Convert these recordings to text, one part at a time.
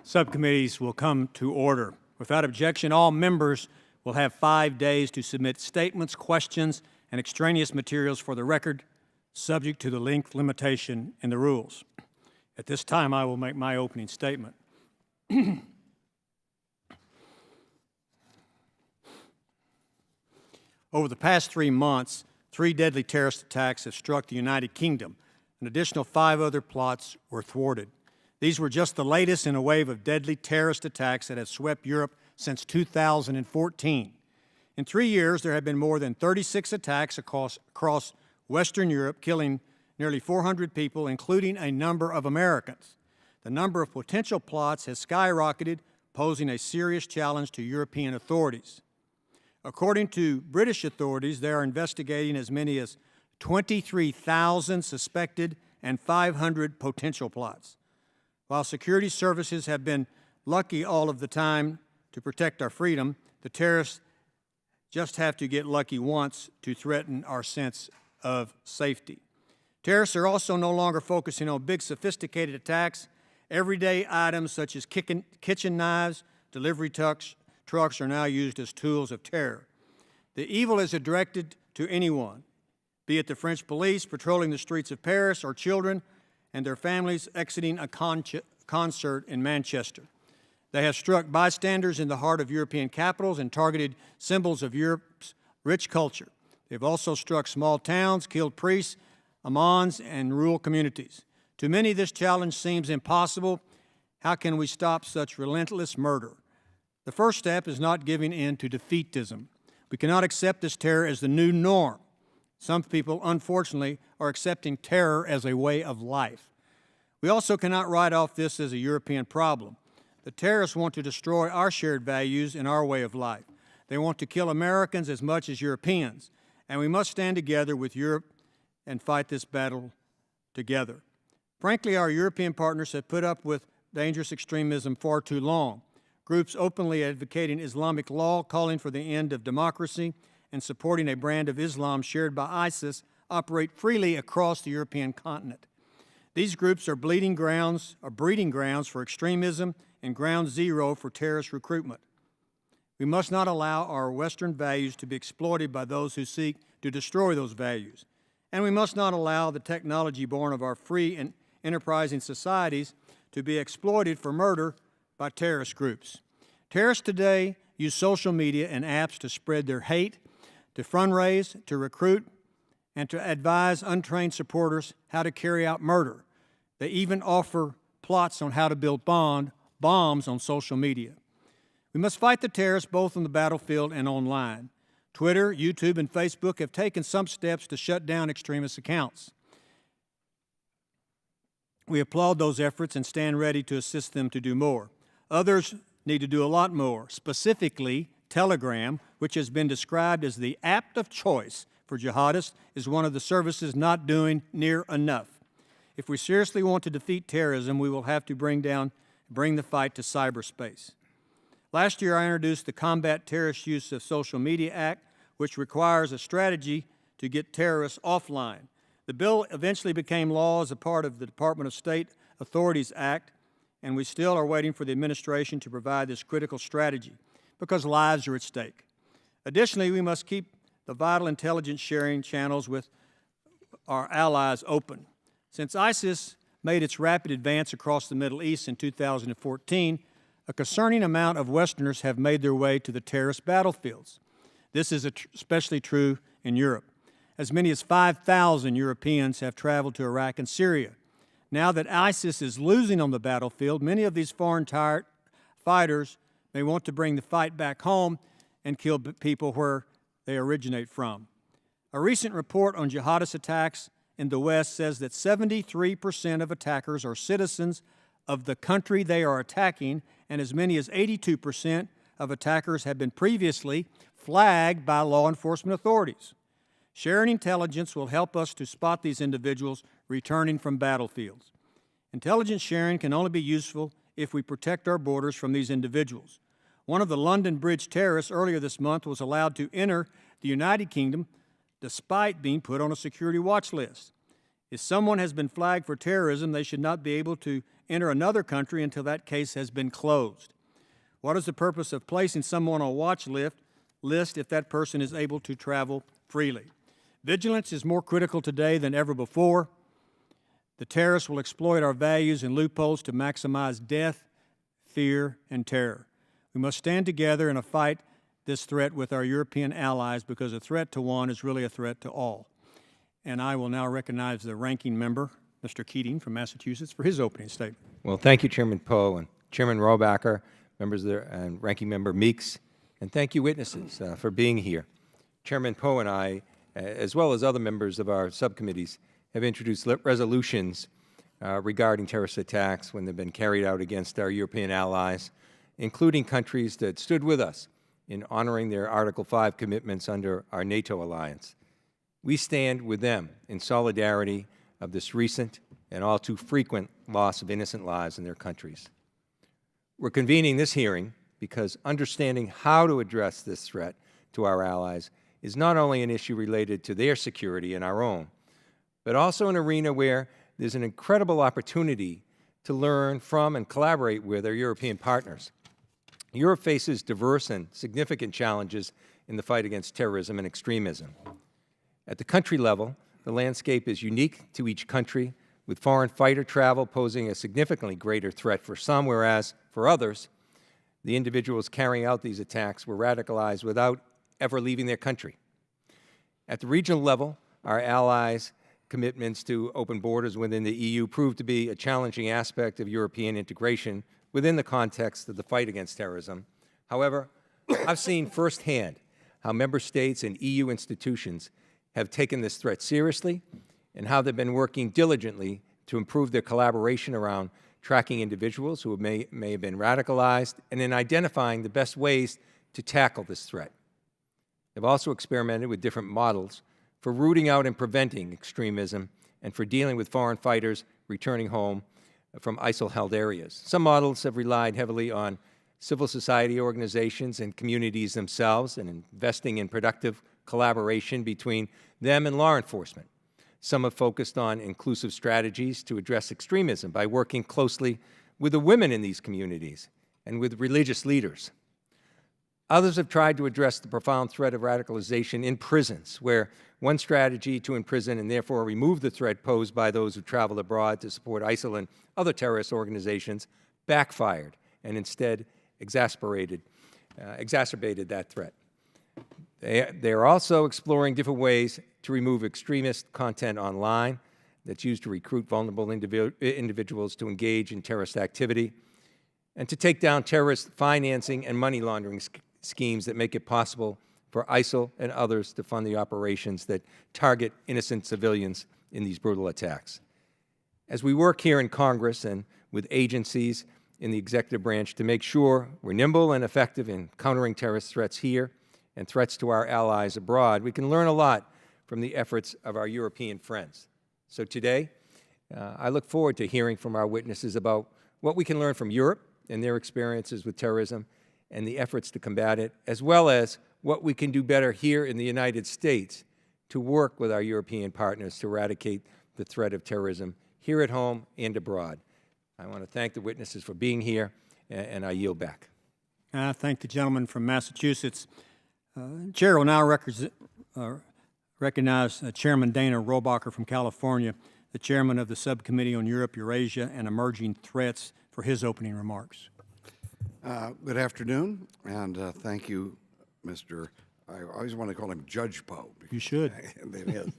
Subcommittees will come to order. Without objection, all members will have 5 days to submit statements, questions, and extraneous materials for the record, subject to the length limitation in the rules. At this time, I will make my opening statement. Over the past 3 months, 3 deadly terrorist attacks have struck the United Kingdom. An additional 5 other plots were thwarted. These were just the latest in a wave of deadly terrorist attacks that have swept Europe since 2014. In 3 years, there have been more than 36 attacks across Western Europe, killing nearly 400 people, including a number of Americans. The number of potential plots has skyrocketed, posing a serious challenge to European authorities. According to British authorities, they are investigating as many as 23,000 suspected and 500 potential plots. While security services have been lucky all of the time to protect our freedom, the terrorists just have to get lucky once to threaten our sense of safety. Terrorists are also no longer focusing on big, sophisticated attacks. Everyday items such as kitchen knives, delivery trucks are now used as tools of terror. The evil is directed to anyone, be it the French police patrolling the streets of Paris or children and their families exiting a concert in Manchester. They have struck bystanders in the heart of European capitals and targeted symbols of Europe's rich culture. They've also struck small towns, killed priests, imams, and rural communities. To many, this challenge seems impossible. How can we stop such relentless murder? The first step is not giving in to defeatism. We cannot accept this terror as the new norm. Some people, unfortunately, are accepting terror as a way of life. We also cannot write off this as a European problem. The terrorists want to destroy our shared values and our way of life. They want to kill Americans as much as Europeans, and we must stand together with Europe and fight this battle together. Frankly, our European partners have put up with dangerous extremism far too long. Groups openly advocating Islamic law, calling for the end of democracy, and supporting a brand of Islam shared by ISIS operate freely across the European continent. These groups are breeding grounds for extremism and ground zero for terrorist recruitment. We must not allow our Western values to be exploited by those who seek to destroy those values. And we must not allow the technology born of our free and enterprising societies to be exploited for murder by terrorist groups. Terrorists today use social media and apps to spread their hate, to fundraise, to recruit, and to advise untrained supporters how to carry out murder. They even offer plots on how to build bombs on social media. We must fight the terrorists both on the battlefield and online. Twitter, YouTube, and Facebook have taken some steps to shut down extremist accounts. We applaud those efforts and stand ready to assist them to do more. Others need to do a lot more. Specifically, Telegram, which has been described as the app of choice for jihadists, is one of the services not doing near enough. If we seriously want to defeat terrorism, we will have to bring the fight to cyberspace. Last year, I introduced the Combat Terrorist Use of Social Media Act, which requires a strategy to get terrorists offline. The bill eventually became law as a part of the Department of State Authorities Act, and we still are waiting for the administration to provide this critical strategy because lives are at stake. Additionally, we must keep the vital intelligence sharing channels with our allies open. Since ISIS made its rapid advance across the Middle East in 2014, a concerning amount of Westerners have made their way to the terrorist battlefields. This is especially true in Europe. As many as 5,000 Europeans have traveled to Iraq and Syria. Now that ISIS is losing on the battlefield, many of these foreign fighters may want to bring the fight back home and kill people where they originate from. A recent report on jihadist attacks in the West says that 73% of attackers are citizens of the country they are attacking, and as many as 82% of attackers have been previously flagged by law enforcement authorities. Sharing intelligence will help us to spot these individuals returning from battlefields. Intelligence sharing can only be useful if we protect our borders from these individuals. One of the London Bridge terrorists earlier this month was allowed to enter the United Kingdom despite being put on a security watch list. If someone has been flagged for terrorism, they should not be able to enter another country until that case has been closed. What is the purpose of placing someone on a watch list if that person is able to travel freely? Vigilance is more critical today than ever before. The terrorists will exploit our values and loopholes to maximize death, fear, and terror. We must stand together in a fight this threat with our European allies, because a threat to one is really a threat to all. And I will now recognize the ranking member, Mr. Keating from Massachusetts, for his opening statement. Well, thank you, Chairman Poe and Chairman Rohrabacher, members of and Ranking Member Meeks, and thank you, witnesses, for being here. Chairman Poe and I, as well as other members of our subcommittees, have introduced resolutions regarding terrorist attacks when they've been carried out against our European allies, including countries that stood with us in honoring their Article 5 commitments under our NATO alliance. We stand with them in solidarity of this recent and all too frequent loss of innocent lives in their countries. We're convening this hearing because understanding how to address this threat to our allies is not only an issue related to their security and our own, but also an arena where there's an incredible opportunity to learn from and collaborate with our European partners. Europe faces diverse and significant challenges in the fight against terrorism and extremism. At the country level, the landscape is unique to each country, with foreign fighter travel posing a significantly greater threat for some, whereas for others, the individuals carrying out these attacks were radicalized without ever leaving their country. At the regional level, our allies' commitments to open borders within the EU proved to be a challenging aspect of European integration within the context of the fight against terrorism. However, I've seen firsthand how member states and EU institutions have taken this threat seriously and how they've been working diligently to improve their collaboration around tracking individuals who may have been radicalized and in identifying the best ways to tackle this threat. They've also experimented with different models for rooting out and preventing extremism and for dealing with foreign fighters returning home from ISIL-held areas. Some models have relied heavily on civil society organizations and communities themselves and investing in productive collaboration between them and law enforcement. Some have focused on inclusive strategies to address extremism by working closely with the women in these communities and with religious leaders. Others have tried to address the profound threat of radicalization in prisons, where one strategy to imprison and therefore remove the threat posed by those who travel abroad to support ISIL and other terrorist organizations backfired and instead exacerbated that threat. They are also exploring different ways to remove extremist content online that's used to recruit vulnerable individuals to engage in terrorist activity, and to take down terrorist financing and money laundering schemes that make it possible for ISIL and others to fund the operations that target innocent civilians in these brutal attacks. As we work here in Congress and with agencies in the executive branch to make sure we're nimble and effective in countering terrorist threats here and threats to our allies abroad, we can learn a lot from the efforts of our European friends. So today, I look forward to hearing from our witnesses about what we can learn from Europe and their experiences with terrorism and the efforts to combat it, as well as what we can do better here in the United States to work with our European partners to eradicate the threat of terrorism here at home and abroad. I want to thank the witnesses for being here, and I yield back. I thank the gentleman from Massachusetts. Chair will now recognize Chairman Dana Rohrabacher from California, the chairman of the Subcommittee on Europe, Eurasia, and Emerging Threats, for his opening remarks. Good afternoon, and thank you, Mr. I always want to call him Judge Poe. You should. It is.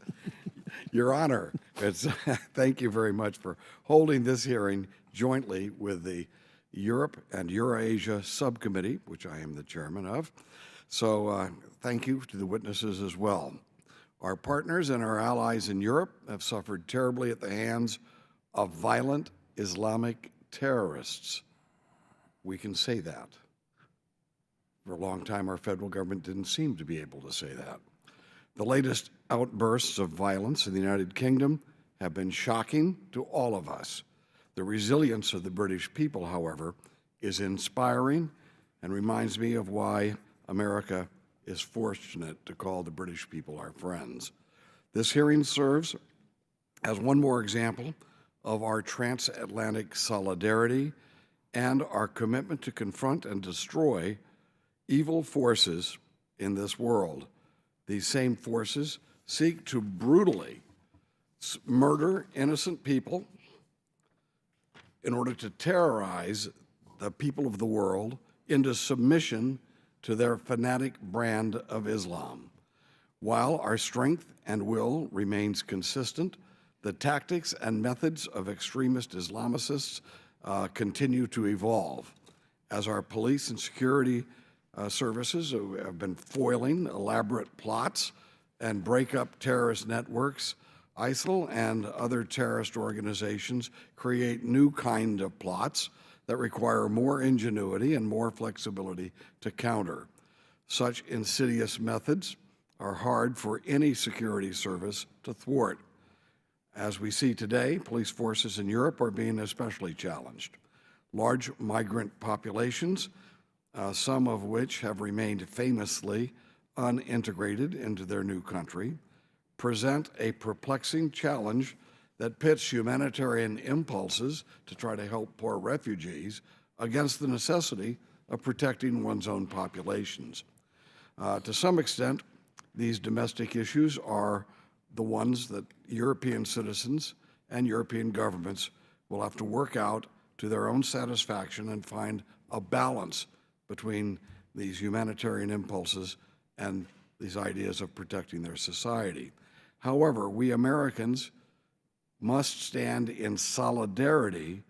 Your Honor, thank you very much for holding this hearing jointly with the Europe and Eurasia Subcommittee, which I am the chairman of. So thank you to the witnesses as well. Our partners and our allies in Europe have suffered terribly at the hands of violent Islamic terrorists. We can say that. For a long time, our federal government didn't seem to be able to say that. The latest outbursts of violence in the United Kingdom have been shocking to all of us. The resilience of the British people, however, is inspiring and reminds me of why America is fortunate to call the British people our friends. This hearing serves as one more example of our transatlantic solidarity and our commitment to confront and destroy evil forces in this world. These same forces seek to brutally murder innocent people in order to terrorize the people of the world into submission to their fanatic brand of Islam. While our strength and will remains consistent, the tactics and methods of extremist Islamicists continue to evolve. As our police and security services have been foiling elaborate plots and break up terrorist networks, ISIL and other terrorist organizations create new kind of plots that require more ingenuity and more flexibility to counter. Such insidious methods are hard for any security service to thwart. As we see today, police forces in Europe are being especially challenged. Large migrant populations, some of which have remained famously unintegrated into their new country, present a perplexing challenge that pits humanitarian impulses to try to help poor refugees against the necessity of protecting one's own populations. To some extent, these domestic issues are the ones that European citizens and European governments will have to work out to their own satisfaction and find a balance between these humanitarian impulses and these ideas of protecting their society. However, we Americans must stand in solidarity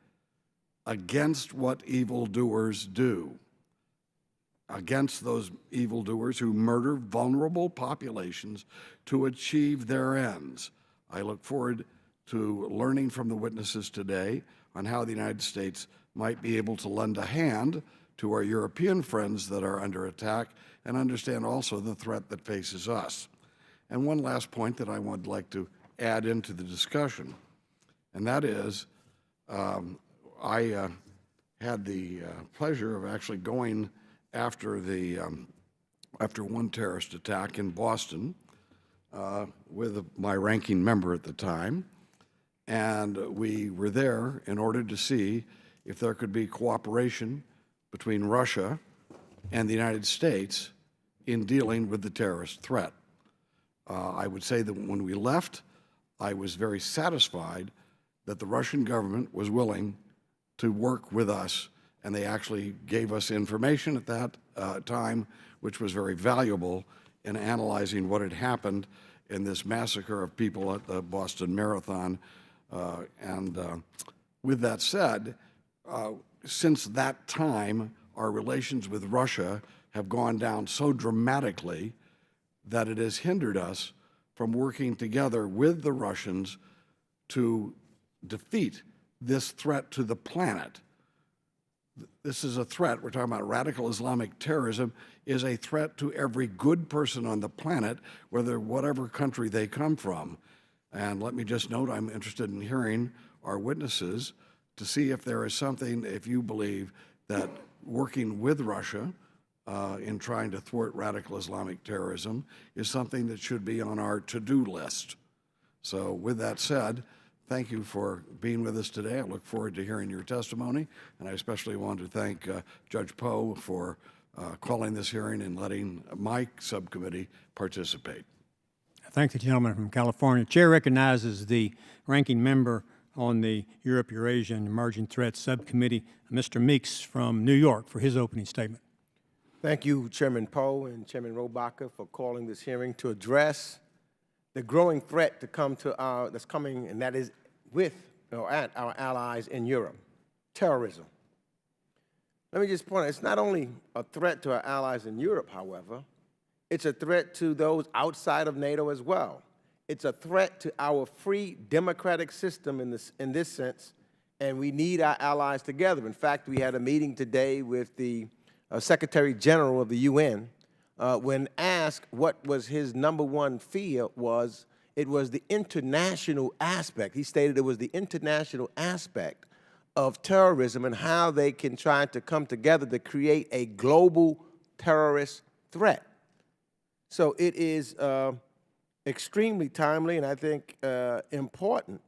against what evildoers do, against those evildoers who murder vulnerable populations to achieve their ends. I look forward to learning from the witnesses today on how the United States might be able to lend a hand to our European friends that are under attack and understand also the threat that faces us. And one last point that I would like to add into the discussion, and that is I had the pleasure of actually going after one terrorist attack in Boston with my ranking member at the time, and we were there in order to see if there could be cooperation between Russia and the United States in dealing with the terrorist threat. I would say that when we left, I was very satisfied that the Russian government was willing to work with us, and they actually gave us information at that time, which was very valuable in analyzing what had happened in this massacre of people at the Boston Marathon. With that said, since that time, our relations with Russia have gone down so dramatically that it has hindered us from working together with the Russians to defeat this threat to the planet. This is a threat, we're talking about radical Islamic terrorism, is a threat to every good person on the planet, whatever country they come from. And let me just note, I'm interested in hearing our witnesses to see if there is something, if you believe that working with Russia in trying to thwart radical Islamic terrorism is something that should be on our to-do list. So with that said, thank you for being with us today. I look forward to hearing your testimony, and I especially want to thank Judge Poe for calling this hearing and letting my subcommittee participate. I thank the gentleman from California. Chair recognizes the ranking member on the Europe, Eurasia, and Emerging Threats Subcommittee, Mr. Meeks from New York, for his opening statement. Thank you, Chairman Poe and Chairman Rohrabacher, for calling this hearing to address the growing threat that's coming, and that is with or at our allies in Europe, terrorism. Let me just point out, it's not only a threat to our allies in Europe, however, it's a threat to those outside of NATO as well. It's a threat to our free democratic system in this sense, and we need our allies together. In fact, we had a meeting today with the Secretary General of the UN. When asked what was his #1 fear it was the international aspect. He stated it was the international aspect of terrorism and how they can try to come together to create a global terrorist threat. So it is extremely timely and I think important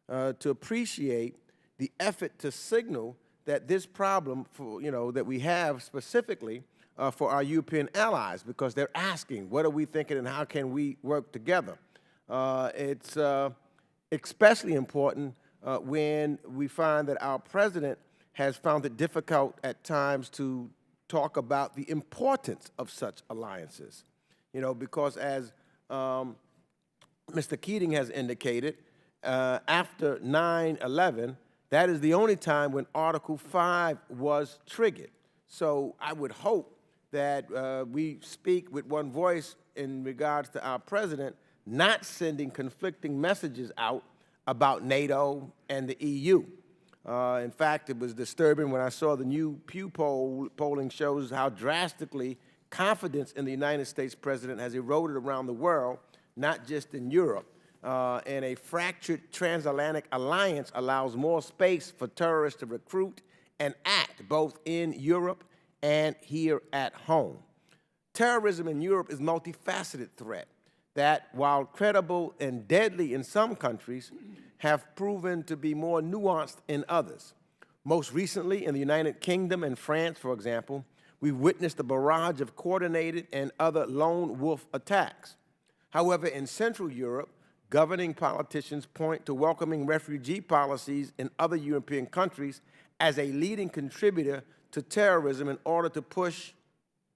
to appreciate the effort to signal that this problem that we have specifically for our European allies, because they're asking, what are we thinking and how can we work together? It's especially important when we find that our president has found it difficult at times to talk about the importance of such alliances. Because as Mr. Keating has indicated, after 9/11, that is the only time when Article 5 was triggered. So I would hope that we speak with one voice in regards to our president not sending conflicting messages out about NATO and the EU. In fact, it was disturbing when I saw the new Pew polling shows how drastically confidence in the United States president has eroded around the world, not just in Europe. And a fractured transatlantic alliance allows more space for terrorists to recruit and act both in Europe and here at home. Terrorism in Europe is a multifaceted threat that, while credible and deadly in some countries, have proven to be more nuanced in others. Most recently, in the United Kingdom and France, for example, we witnessed a barrage of coordinated and other lone wolf attacks. However, in Central Europe, governing politicians point to welcoming refugee policies in other European countries as a leading contributor to terrorism in order to push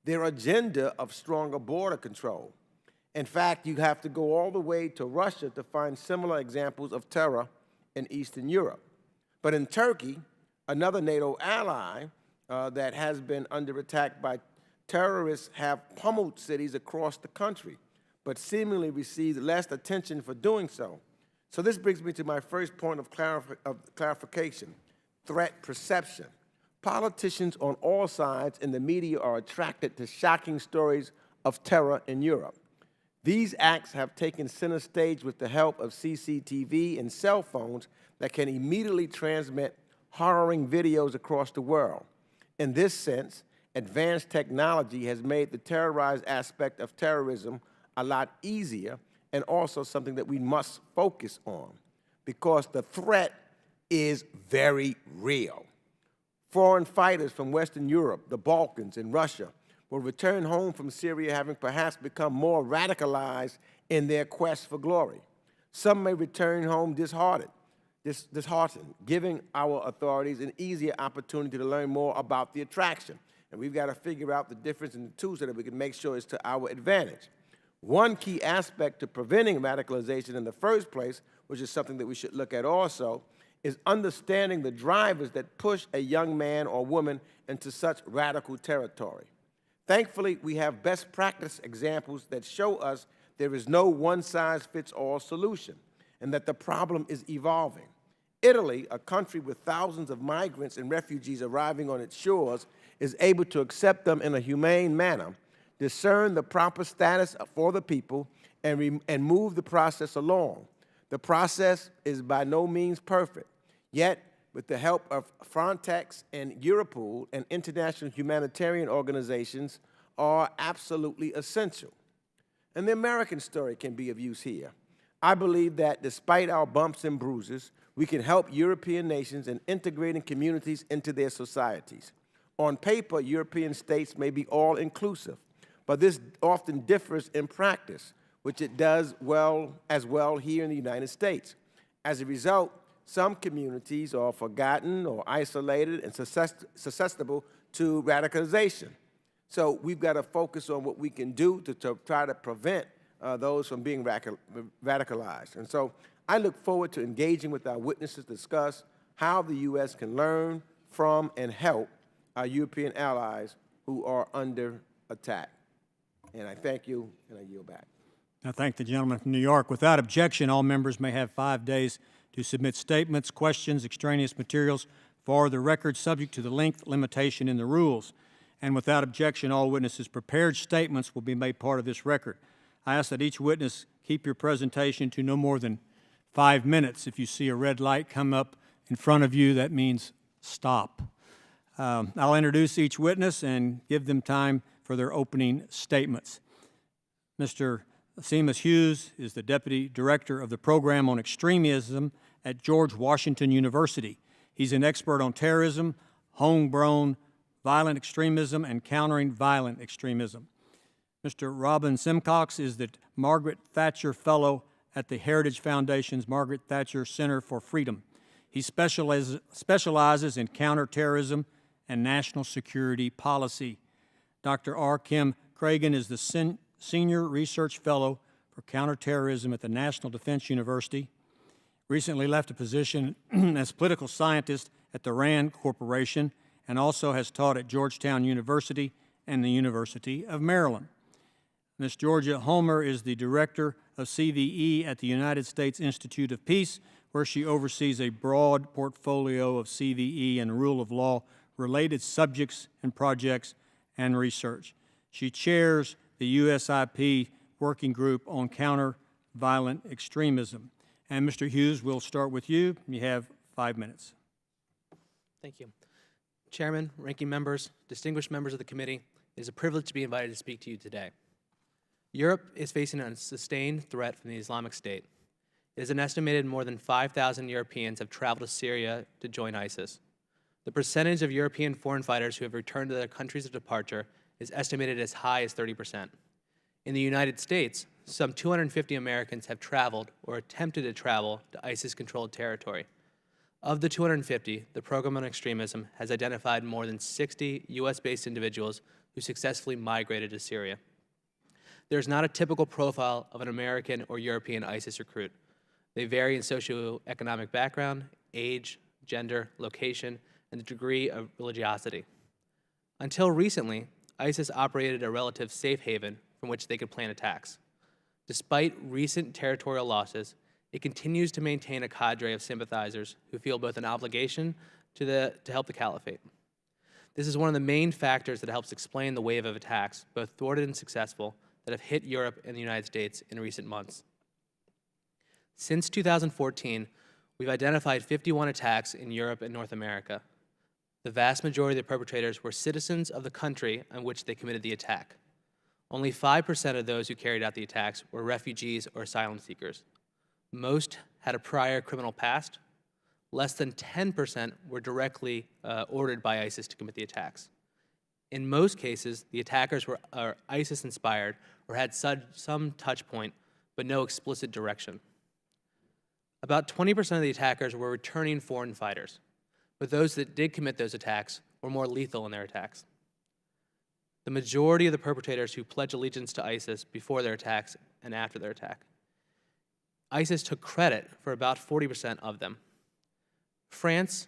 their agenda of stronger border control. In fact, you have to go all the way to Russia to find similar examples of terror in Eastern Europe. But in Turkey, another NATO ally that has been under attack by terrorists have pummeled cities across the country, but seemingly received less attention for doing so. So this brings me to my first point of clarification, threat perception. Politicians on all sides in the media are attracted to shocking stories of terror in Europe. These acts have taken center stage with the help of CCTV and cell phones that can immediately transmit harrowing videos across the world. In this sense, advanced technology has made the terrorized aspect of terrorism a lot easier and also something that we must focus on because the threat is very real. Foreign fighters from Western Europe, the Balkans, and Russia will return home from Syria having perhaps become more radicalized in their quest for glory. Some may return home disheartened, giving our authorities an easier opportunity to learn more about the attraction. And we've got to figure out the difference in the two so that we can make sure it's to our advantage. One key aspect to preventing radicalization in the first place, which is something that we should look at also, is understanding the drivers that push a young man or woman into such radical territory. Thankfully, we have best practice examples that show us there is no one-size-fits-all solution and that the problem is evolving. Italy, a country with thousands of migrants and refugees arriving on its shores, is able to accept them in a humane manner, discern the proper status for the people, and move the process along. The process is by no means perfect, yet with the help of Frontex and Europol and international humanitarian organizations are absolutely essential. And the American story can be of use here. I believe that despite our bumps and bruises, we can help European nations in integrating communities into their societies. On paper, European states may be all-inclusive, but this often differs in practice, which it does as well here in the United States. As a result, some communities are forgotten or isolated and susceptible to radicalization. So we've got to focus on what we can do to try to prevent those from being radicalized. And so I look forward to engaging with our witnesses to discuss how the U.S. can learn from and help our European allies who are under attack. And I thank you, and I yield back. I thank the gentleman from New York. Without objection, all members may have 5 days to submit statements, questions, extraneous materials for the record subject to the length limitation in the rules. And without objection, all witnesses' prepared statements will be made part of this record. I ask that each witness keep your presentation to no more than 5 minutes. If you see a red light come up in front of you, that means stop. I'll introduce each witness and give them time for their opening statements. Mr. Seamus Hughes is the Deputy Director of the Program on Extremism at George Washington University. He's an expert on terrorism, homegrown violent extremism, and countering violent extremism. Mr. Robin Simcox is the Margaret Thatcher Fellow at the Heritage Foundation's Margaret Thatcher Center for Freedom. He specializes in counterterrorism and national security policy. Dr. R. Kim Cragen is the Senior Research Fellow for Counterterrorism at the National Defense University. Recently left a position as political scientist at the RAND Corporation and also has taught at Georgetown University and the University of Maryland. Ms. Georgia Homer is the Director of CVE at the United States Institute of Peace, where she oversees a broad portfolio of CVE and rule of law related subjects and projects and research. She chairs the USIP Working Group on Counter-Violent Extremism. And Mr. Hughes, we'll start with you. You have 5 minutes. Thank you. Chairman, ranking members, distinguished members of the committee, it is a privilege to be invited to speak to you today. Europe is facing a sustained threat from the Islamic State. It is an estimated more than 5,000 Europeans have traveled to Syria to join ISIS. The percentage of European foreign fighters who have returned to their countries of departure is estimated as high as 30%. In the United States, some 250 Americans have traveled or attempted to travel to ISIS-controlled territory. Of the 250, the Program on Extremism has identified more than 60 U.S.-based individuals who successfully migrated to Syria. There is not a typical profile of an American or European ISIS recruit. They vary in socioeconomic background, age, gender, location, and the degree of religiosity. Until recently, ISIS operated a relative safe haven from which they could plan attacks. Despite recent territorial losses, it continues to maintain a cadre of sympathizers who feel both an obligation to help the caliphate. This is one of the main factors that helps explain the wave of attacks, both thwarted and successful, that have hit Europe and the United States in recent months. Since 2014, we've identified 51 attacks in Europe and North America. The vast majority of the perpetrators were citizens of the country on which they committed the attack. Only 5% of those who carried out the attacks were refugees or asylum seekers. Most had a prior criminal past. Less than 10% were directly ordered by ISIS to commit the attacks. In most cases, the attackers were ISIS-inspired or had some touch point, but no explicit direction. About 20% of the attackers were returning foreign fighters, but those that did commit those attacks were more lethal in their attacks. The majority of the perpetrators who pledged allegiance to ISIS before their attacks and after their attack. ISIS took credit for about 40% of them. France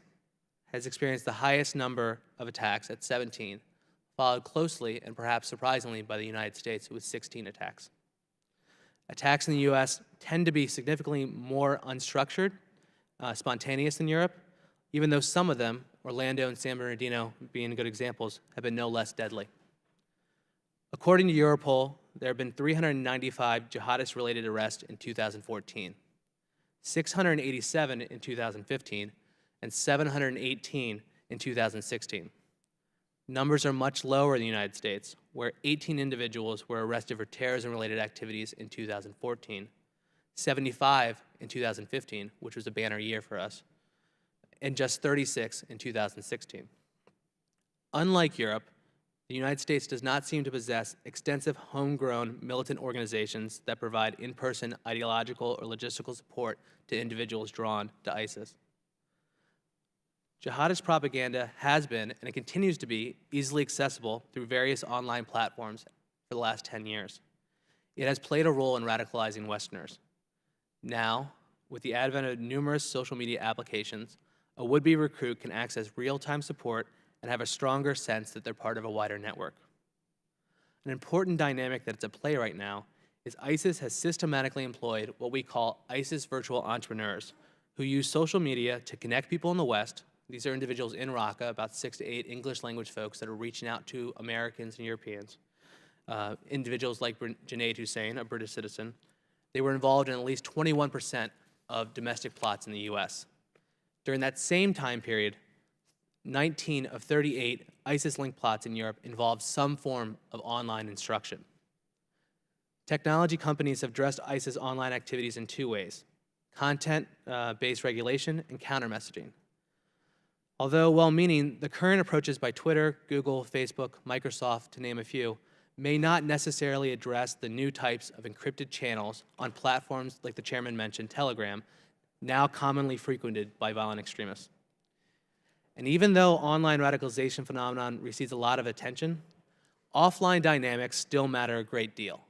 has experienced the highest number of attacks at 17, followed closely and perhaps surprisingly by the United States with 16 attacks. Attacks in the U.S. tend to be significantly more unstructured, spontaneous than Europe, even though some of them, Orlando and San Bernardino being good examples, have been no less deadly. According to Europol, there have been 395 jihadist-related arrests in 2014, 687 in 2015, and 718 in 2016. Numbers are much lower in the United States, where 18 individuals were arrested for terrorism-related activities in 2014, 75 in 2015, which was a banner year for us, and just 36 in 2016. Unlike Europe, the United States does not seem to possess extensive homegrown militant organizations that provide in-person ideological or logistical support to individuals drawn to ISIS. Jihadist propaganda has been, and it continues to be, easily accessible through various online platforms for the last 10 years. It has played a role in radicalizing Westerners. Now, with the advent of numerous social media applications, a would-be recruit can access real-time support and have a stronger sense that they're part of a wider network. An important dynamic that's at play right now is ISIS has systematically employed what we call ISIS virtual entrepreneurs, who use social media to connect people in the West. These are individuals in Raqqa, about 6 to 8 English language folks that are reaching out to Americans and Europeans. Individuals like Junaid Hussain, a British citizen. They were involved in at least 21% of domestic plots in the US. During that same time period, 19 of 38 ISIS-linked plots in Europe involved some form of online instruction. Technology companies have addressed ISIS online activities in two ways: content-based regulation and counter-messaging. Although well-meaning, the current approaches by Twitter, Google, Facebook, Microsoft, to name a few, may not necessarily address the new types of encrypted channels on platforms like the chairman mentioned, Telegram, now commonly frequented by violent extremists. And even though online radicalization phenomenon receives a lot of attention, offline dynamics still matter a great deal.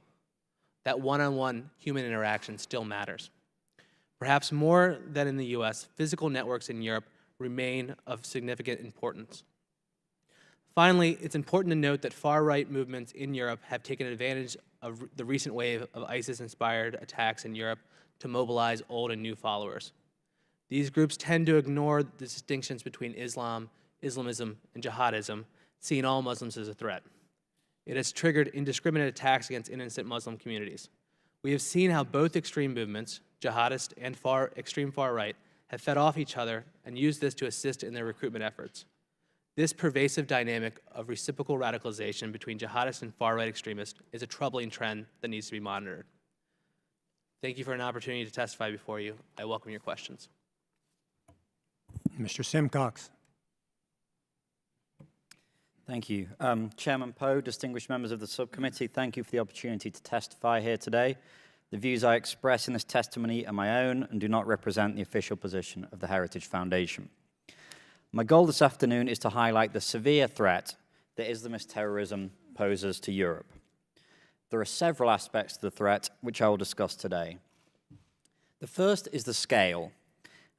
That one-on-one human interaction still matters. Perhaps more than in the US, physical networks in Europe remain of significant importance. Finally, it's important to note that far-right movements in Europe have taken advantage of the recent wave of ISIS-inspired attacks in Europe to mobilize old and new followers. These groups tend to ignore the distinctions between Islam, Islamism, and jihadism, seeing all Muslims as a threat. It has triggered indiscriminate attacks against innocent Muslim communities. We have seen how both extreme movements, jihadist and extreme far-right, have fed off each other and used this to assist in their recruitment efforts. This pervasive dynamic of reciprocal radicalization between jihadists and far-right extremists is a troubling trend that needs to be monitored. Thank you for an opportunity to testify before you. I welcome your questions. Mr. Simcox. Thank you. Chairman Poe, distinguished members of the subcommittee, thank you for the opportunity to testify here today. The views I express in this testimony are my own and do not represent the official position of the Heritage Foundation. My goal this afternoon is to highlight the severe threat that Islamist terrorism poses to Europe. There are several aspects to the threat which I will discuss today. The first is the scale.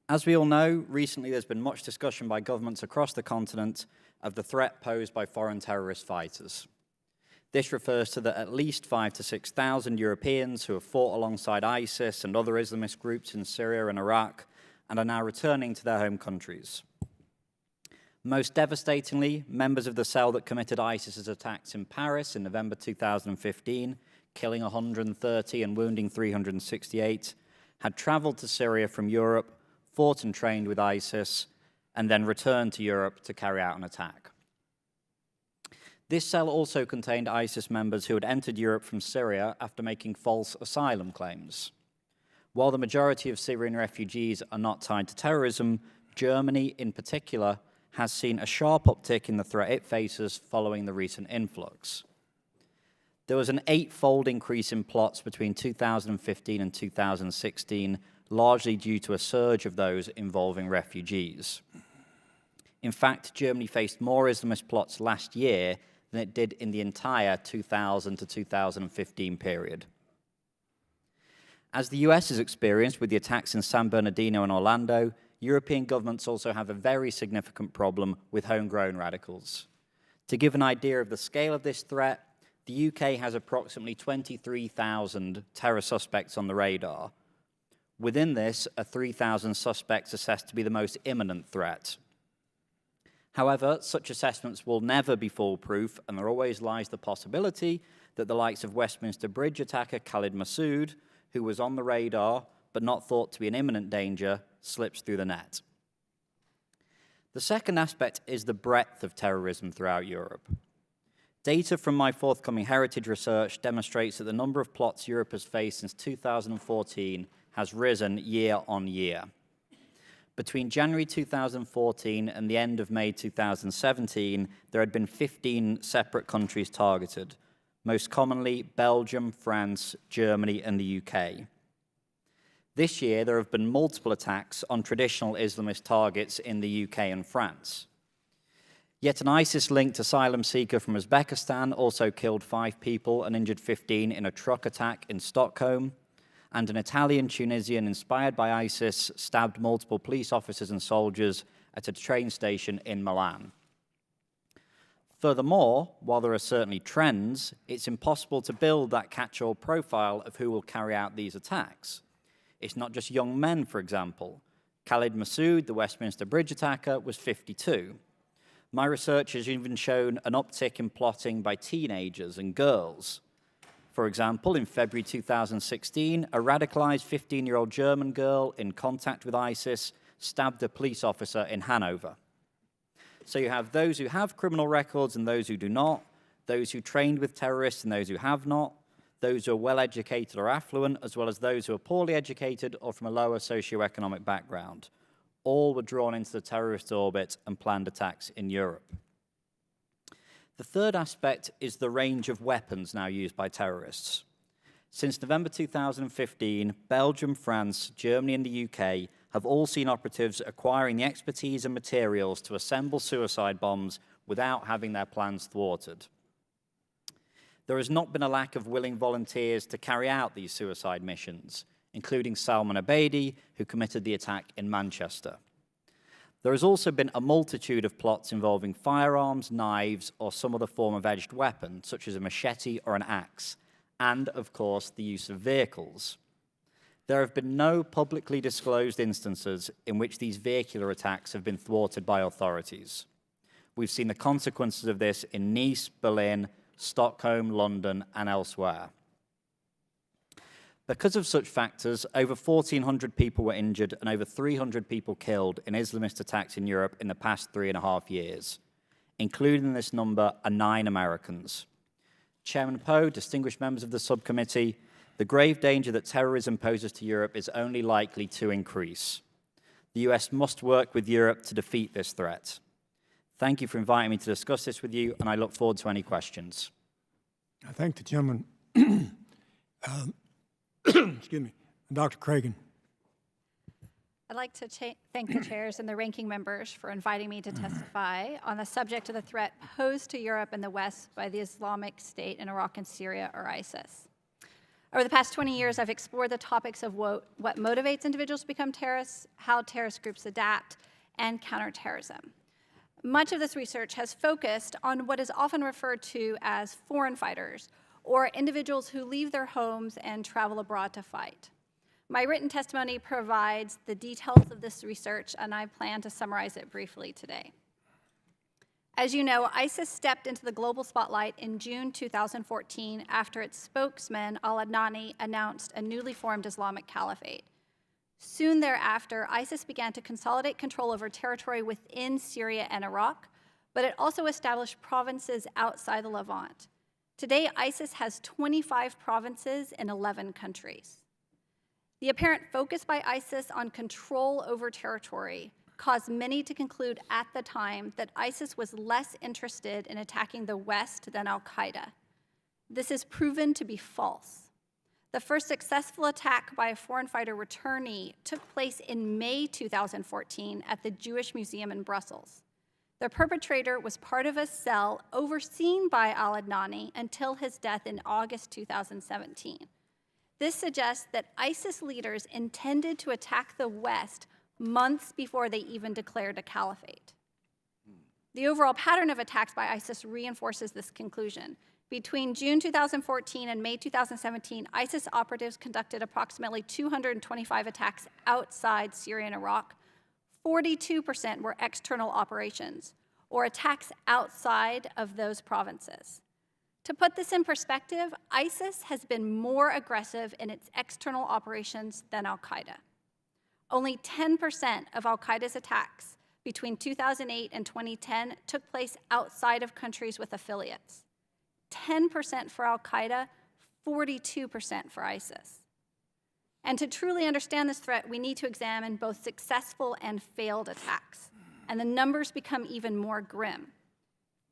As we all know, recently there's been much discussion by governments across the continent of the threat posed by foreign terrorist fighters. This refers to the at least 5,000 to 6,000 Europeans who have fought alongside ISIS and other Islamist groups in Syria and Iraq and are now returning to their home countries. Most devastatingly, members of the cell that committed ISIS's attacks in Paris in November 2015, killing 130 and wounding 368, had traveled to Syria from Europe, fought and trained with ISIS, and then returned to Europe to carry out an attack. This cell also contained ISIS members who had entered Europe from Syria after making false asylum claims. While the majority of Syrian refugees are not tied to terrorism, Germany in particular has seen a sharp uptick in the threat it faces following the recent influx. There was an 8-fold increase in plots between 2015 and 2016, largely due to a surge of those involving refugees. In fact, Germany faced more Islamist plots last year than it did in the entire 2000 to 2015 period. As the US has experienced with the attacks in San Bernardino and Orlando, European governments also have a very significant problem with homegrown radicals. To give an idea of the scale of this threat, the UK has approximately 23,000 terror suspects on the radar. Within this are 3,000 suspects assessed to be the most imminent threat. However, such assessments will never be foolproof, and there always lies the possibility that the likes of Westminster Bridge attacker Khalid Massoud, who was on the radar but not thought to be an imminent danger, slips through the net. The second aspect is the breadth of terrorism throughout Europe. Data from my forthcoming heritage research demonstrates that the number of plots Europe has faced since 2014 has risen year on year. Between January 2014 and the end of May 2017, there had been 15 separate countries targeted, most commonly Belgium, France, Germany, and the UK. This year, there have been multiple attacks on traditional Islamist targets in the UK and France. Yet an ISIS-linked asylum seeker from Uzbekistan also killed 5 people and injured 15 in a truck attack in Stockholm, and an Italian-Tunisian inspired by ISIS stabbed multiple police officers and soldiers at a train station in Milan. Furthermore, while there are certainly trends, it's impossible to build that catch-all profile of who will carry out these attacks. It's not just young men, for example. Khalid Massoud, the Westminster Bridge attacker, was 52. My research has even shown an uptick in plotting by teenagers and girls. For example, in February 2016, a radicalized 15-year-old German girl in contact with ISIS stabbed a police officer in Hanover. So you have those who have criminal records and those who do not, those who trained with terrorists and those who have not, those who are well-educated or affluent, as well as those who are poorly educated or from a lower socioeconomic background. All were drawn into the terrorist orbit and planned attacks in Europe. The third aspect is the range of weapons now used by terrorists. Since November 2015, Belgium, France, Germany, and the UK have all seen operatives acquiring the expertise and materials to assemble suicide bombs without having their plans thwarted. There has not been a lack of willing volunteers to carry out these suicide missions, including Salman Abedi, who committed the attack in Manchester. There has also been a multitude of plots involving firearms, knives, or some other form of edged weapon, such as a machete or an axe, and, of course, the use of vehicles. There have been no publicly disclosed instances in which these vehicular attacks have been thwarted by authorities. We've seen the consequences of this in Nice, Berlin, Stockholm, London, and elsewhere. Because of such factors, over 1,400 people were injured and over 300 people killed in Islamist attacks in Europe in the past 3.5 years. Included in this number are 9 Americans. Chairman Poe, distinguished members of the subcommittee, the grave danger that terrorism poses to Europe is only likely to increase. The US must work with Europe to defeat this threat. Thank you for inviting me to discuss this with you, and I look forward to any questions. I thank the gentleman. Excuse me, Dr. Cragen. I'd like to thank the chairs and the ranking members for inviting me to testify on the subject of the threat posed to Europe and the West by the Islamic State in Iraq and Syria, or ISIS. Over the past 20 years, I've explored the topics of what motivates individuals to become terrorists, how terrorist groups adapt, and counterterrorism. Much of this research has focused on what is often referred to as foreign fighters, or individuals who leave their homes and travel abroad to fight. My written testimony provides the details of this research, and I plan to summarize it briefly today. As you know, ISIS stepped into the global spotlight in June 2014 after its spokesman, al-Adnani, announced a newly formed Islamic caliphate. Soon thereafter, ISIS began to consolidate control over territory within Syria and Iraq, but it also established provinces outside the Levant. Today, ISIS has 25 provinces in 11 countries. The apparent focus by ISIS on control over territory caused many to conclude at the time that ISIS was less interested in attacking the West than al-Qaeda. This is proven to be false. The first successful attack by a foreign fighter returnee took place in May 2014 at the Jewish Museum in Brussels. The perpetrator was part of a cell overseen by al-Adnani until his death in August 2017. This suggests that ISIS leaders intended to attack the West months before they even declared a caliphate. The overall pattern of attacks by ISIS reinforces this conclusion. Between June 2014 and May 2017, ISIS operatives conducted approximately 225 attacks outside Syria and Iraq. 42% were external operations, or attacks outside of those provinces. To put this in perspective, ISIS has been more aggressive in its external operations than al-Qaeda. Only 10% of al-Qaeda's attacks between 2008 and 2010 took place outside of countries with affiliates. 10% for al-Qaeda, 42% for ISIS. And to truly understand this threat, we need to examine both successful and failed attacks. And the numbers become even more grim.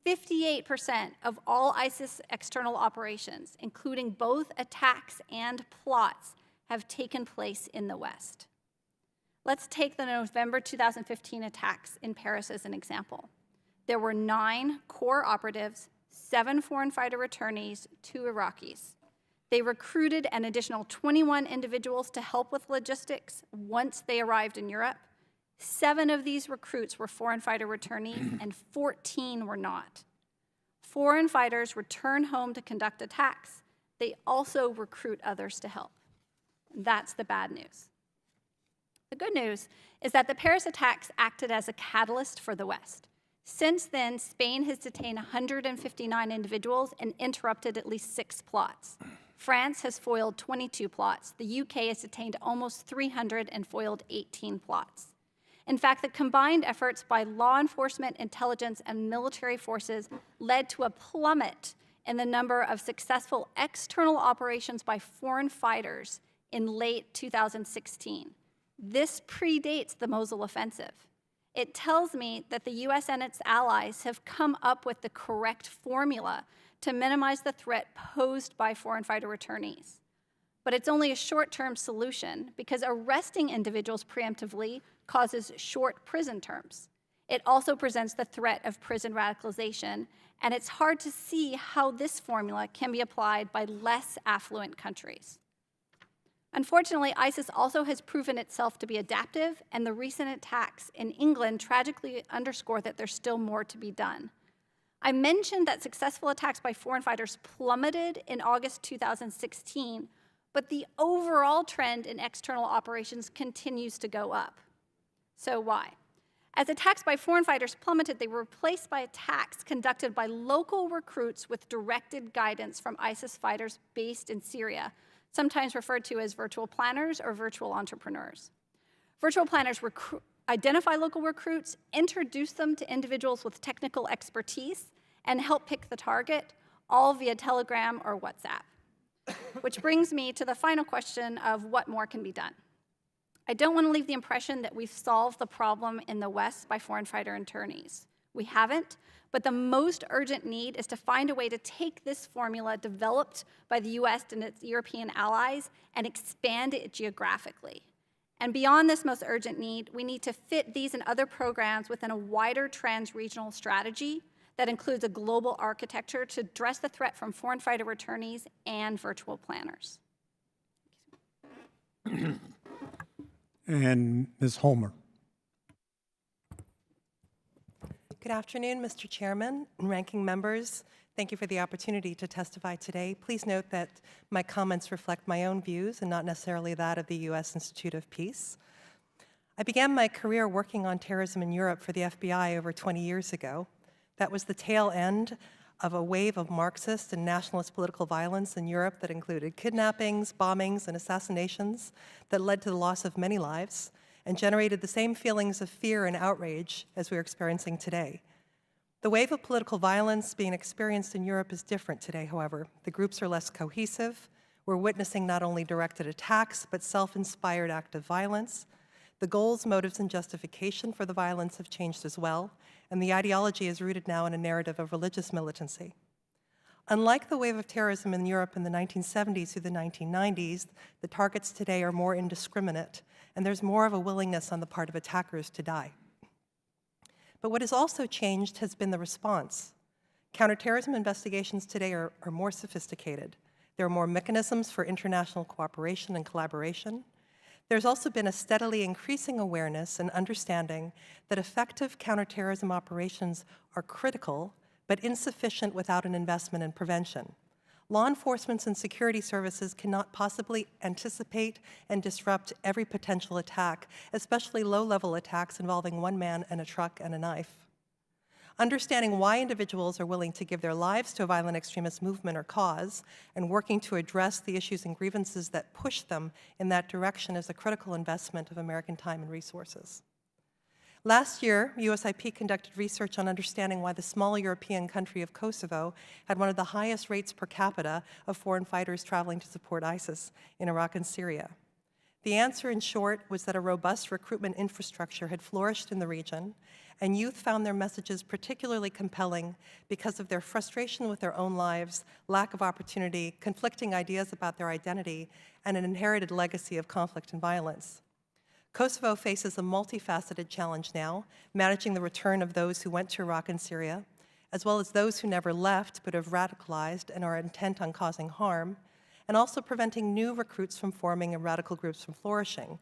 58% of all ISIS external operations, including both attacks and plots, have taken place in the West. Let's take the November 2015 attacks in Paris as an example. There were 9 core operatives, 7 foreign fighter returnees, 2 Iraqis. They recruited an additional 21 individuals to help with logistics once they arrived in Europe. 7 of these recruits were foreign fighter returnees and 14 were not. Foreign fighters return home to conduct attacks. They also recruit others to help. That's the bad news. The good news is that the Paris attacks acted as a catalyst for the West. Since then, Spain has detained 159 individuals and interrupted at least 6 plots. France has foiled 22 plots. The UK has detained almost 300 and foiled 18 plots. In fact, the combined efforts by law enforcement, intelligence, and military forces led to a plummet in the number of successful external operations by foreign fighters in late 2016. This predates the Mosul offensive. It tells me that the US and its allies have come up with the correct formula to minimize the threat posed by foreign fighter returnees. But it's only a short-term solution because arresting individuals preemptively causes short prison terms. It also presents the threat of prison radicalization, and it's hard to see how this formula can be applied by less affluent countries. Unfortunately, ISIS also has proven itself to be adaptive, and the recent attacks in England tragically underscore that there's still more to be done. I mentioned that successful attacks by foreign fighters plummeted in August 2016, but the overall trend in external operations continues to go up. So why? As attacks by foreign fighters plummeted, they were replaced by attacks conducted by local recruits with directed guidance from ISIS fighters based in Syria, sometimes referred to as virtual planners or virtual entrepreneurs. Virtual planners identify local recruits, introduce them to individuals with technical expertise, and help pick the target, all via Telegram or WhatsApp. Which brings me to the final question of what more can be done. I don't want to leave the impression that we've solved the problem in the West by foreign fighter internees. We haven't, but the most urgent need is to find a way to take this formula developed by the US and its European allies and expand it geographically. And beyond this most urgent need, we need to fit these and other programs within a wider trans-regional strategy that includes a global architecture to address the threat from foreign fighter returnees and virtual planners. And Ms. Holmer. Good afternoon, Mr. Chairman and ranking members. Thank you for the opportunity to testify today. Please note that my comments reflect my own views and not necessarily that of the U.S. Institute of Peace. I began my career working on terrorism in Europe for the FBI over 20 years ago. That was the tail end of a wave of Marxist and nationalist political violence in Europe that included kidnappings, bombings, and assassinations that led to the loss of many lives and generated the same feelings of fear and outrage as we're experiencing today. The wave of political violence being experienced in Europe is different today, however. The groups are less cohesive. We're witnessing not only directed attacks, but self-inspired active violence. The goals, motives, and justification for the violence have changed as well, and the ideology is rooted now in a narrative of religious militancy. Unlike the wave of terrorism in Europe in the 1970s through the 1990s, the targets today are more indiscriminate, and there's more of a willingness on the part of attackers to die. But what has also changed has been the response. Counterterrorism investigations today are more sophisticated. There are more mechanisms for international cooperation and collaboration. There's also been a steadily increasing awareness and understanding that effective counterterrorism operations are critical, but insufficient without an investment in prevention. Law enforcement and security services cannot possibly anticipate and disrupt every potential attack, especially low-level attacks involving one man and a truck and a knife. Understanding why individuals are willing to give their lives to a violent extremist movement or cause, and working to address the issues and grievances that push them in that direction is a critical investment of American time and resources. Last year, USIP conducted research on understanding why the small European country of Kosovo had one of the highest rates per capita of foreign fighters traveling to support ISIS in Iraq and Syria. The answer, in short, was that a robust recruitment infrastructure had flourished in the region, and youth found their messages particularly compelling because of their frustration with their own lives, lack of opportunity, conflicting ideas about their identity, and an inherited legacy of conflict and violence. Kosovo faces a multifaceted challenge now, managing the return of those who went to Iraq and Syria, as well as those who never left but have radicalized and are intent on causing harm, and also preventing new recruits from forming and radical groups from flourishing.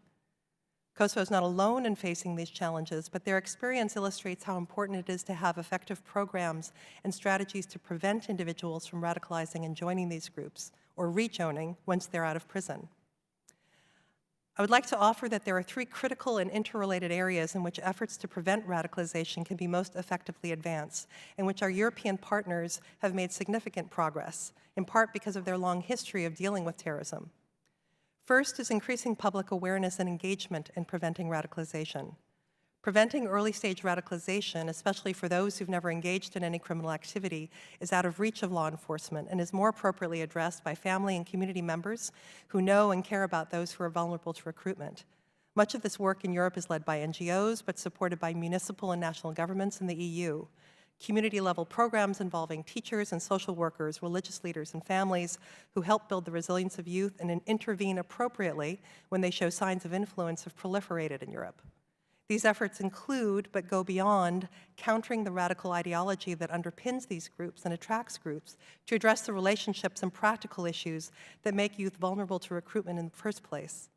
Kosovo is not alone in facing these challenges, but their experience illustrates how important it is to have effective programs and strategies to prevent individuals from radicalizing and joining these groups, or rejoining once they're out of prison. I would like to offer that there are three critical and interrelated areas in which efforts to prevent radicalization can be most effectively advanced, in which our European partners have made significant progress, in part because of their long history of dealing with terrorism. First is increasing public awareness and engagement in preventing radicalization. Preventing early-stage radicalization, especially for those who've never engaged in any criminal activity, is out of reach of law enforcement and is more appropriately addressed by family and community members who know and care about those who are vulnerable to recruitment. Much of this work in Europe is led by NGOs, but supported by municipal and national governments in the EU. Community-level programs involving teachers and social workers, religious leaders, and families who help build the resilience of youth and intervene appropriately when they show signs of influence have proliferated in Europe. These efforts include, but go beyond, countering the radical ideology that underpins these groups and attracts groups to address the relationships and practical issues that make youth vulnerable to recruitment in the first place.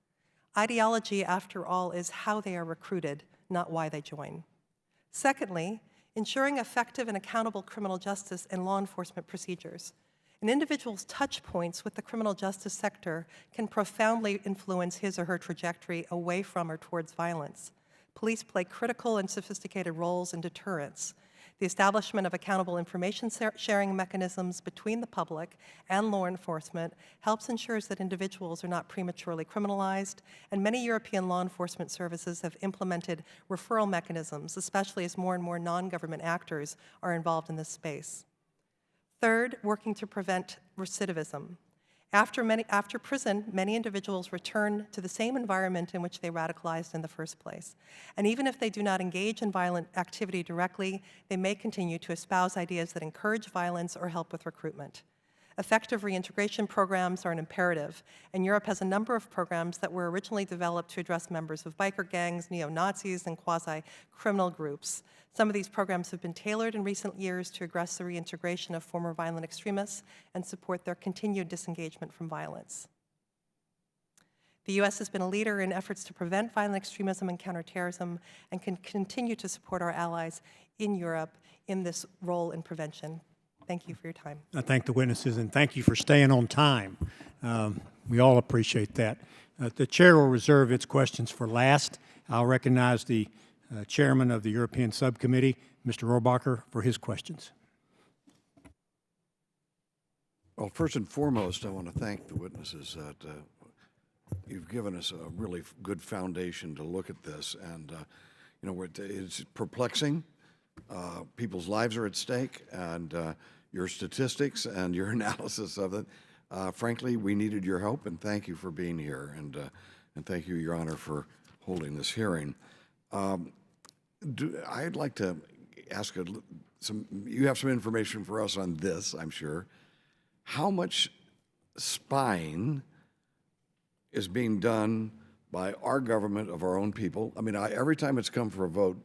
Ideology, after all, is how they are recruited, not why they join. Secondly, ensuring effective and accountable criminal justice and law enforcement procedures. An individual's touch points with the criminal justice sector can profoundly influence his or her trajectory away from or towards violence. Police play critical and sophisticated roles in deterrence. The establishment of accountable information sharing mechanisms between the public and law enforcement helps ensure that individuals are not prematurely criminalized, and many European law enforcement services have implemented referral mechanisms, especially as more and more non-government actors are involved in this space. Third, working to prevent recidivism. After prison, many individuals return to the same environment in which they radicalized in the first place. And even if they do not engage in violent activity directly, they may continue to espouse ideas that encourage violence or help with recruitment. Effective reintegration programs are an imperative, and Europe has a number of programs that were originally developed to address members of biker gangs, neo-Nazis, and quasi-criminal groups. Some of these programs have been tailored in recent years to address the reintegration of former violent extremists and support their continued disengagement from violence. The U.S. has been a leader in efforts to prevent violent extremism and counterterrorism and can continue to support our allies in Europe in this role in prevention. Thank you for your time. I thank the witnesses, and thank you for staying on time. We all appreciate that. The chair will reserve its questions for last. I'll recognize the chairman of the European Subcommittee, Mr. Rohrabacher, for his questions. Well, first and foremost, I want to thank the witnesses that you've given us a really good foundation to look at this. And, you know, it's perplexing. People's lives are at stake, and your statistics and your analysis of it. Frankly, we needed your help, and thank you for being here, and thank you, Your Honor, for holding this hearing. I'd like to ask you have some information for us on this, I'm sure. How much spying is being done by our government of our own people? I mean, every time it's come for a vote,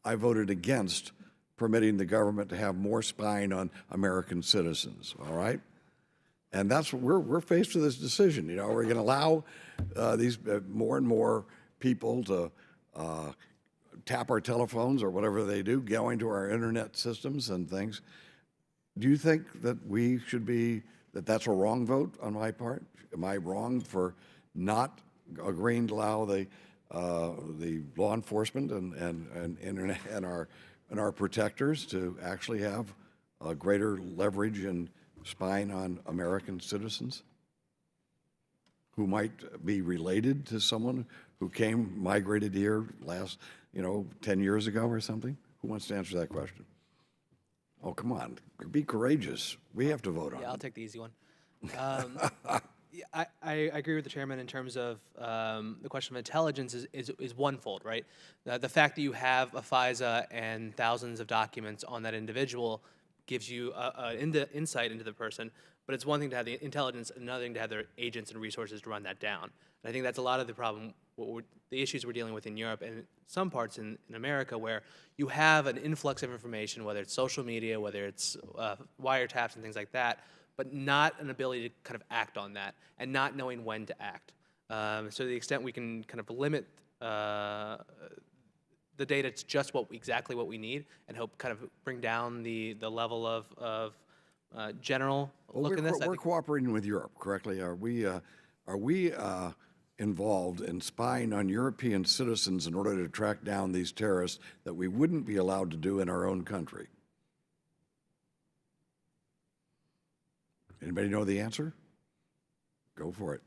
I voted against permitting the government to have more spying on American citizens, all right? And that's what we're faced with this decision. You know, we're going to allow these more and more people to tap our telephones or whatever they do, go into our internet systems and things. Do you think that we should that's a wrong vote on my part? Am I wrong for not agreeing to allow the law enforcement and internet and our protectors to actually have a greater leverage in spying on American citizens who might be related to someone who migrated here 10 years ago or something? Who wants to answer that question? Oh, come on, be courageous. We have to vote on it. Yeah, I'll take the easy one. I agree with the chairman in terms of the question of intelligence is onefold, right? The fact that you have a FISA and thousands of documents on that individual gives you insight into the person, but it's one thing to have the intelligence, another thing to have their agents and resources to run that down. And I think that's a lot of the problem, the issues we're dealing with in Europe and some parts in America, where you have an influx of information, whether it's social media, whether it's wiretaps and things like that, but not an ability to kind of act on that and not knowing when to act. So to the extent we can kind of limit the data to just exactly what we need and help kind of bring down the level of general look in this. We're cooperating with Europe, correctly? Are we involved in spying on European citizens in order to track down these terrorists that we wouldn't be allowed to do in our own country? Anybody know the answer? Go for it.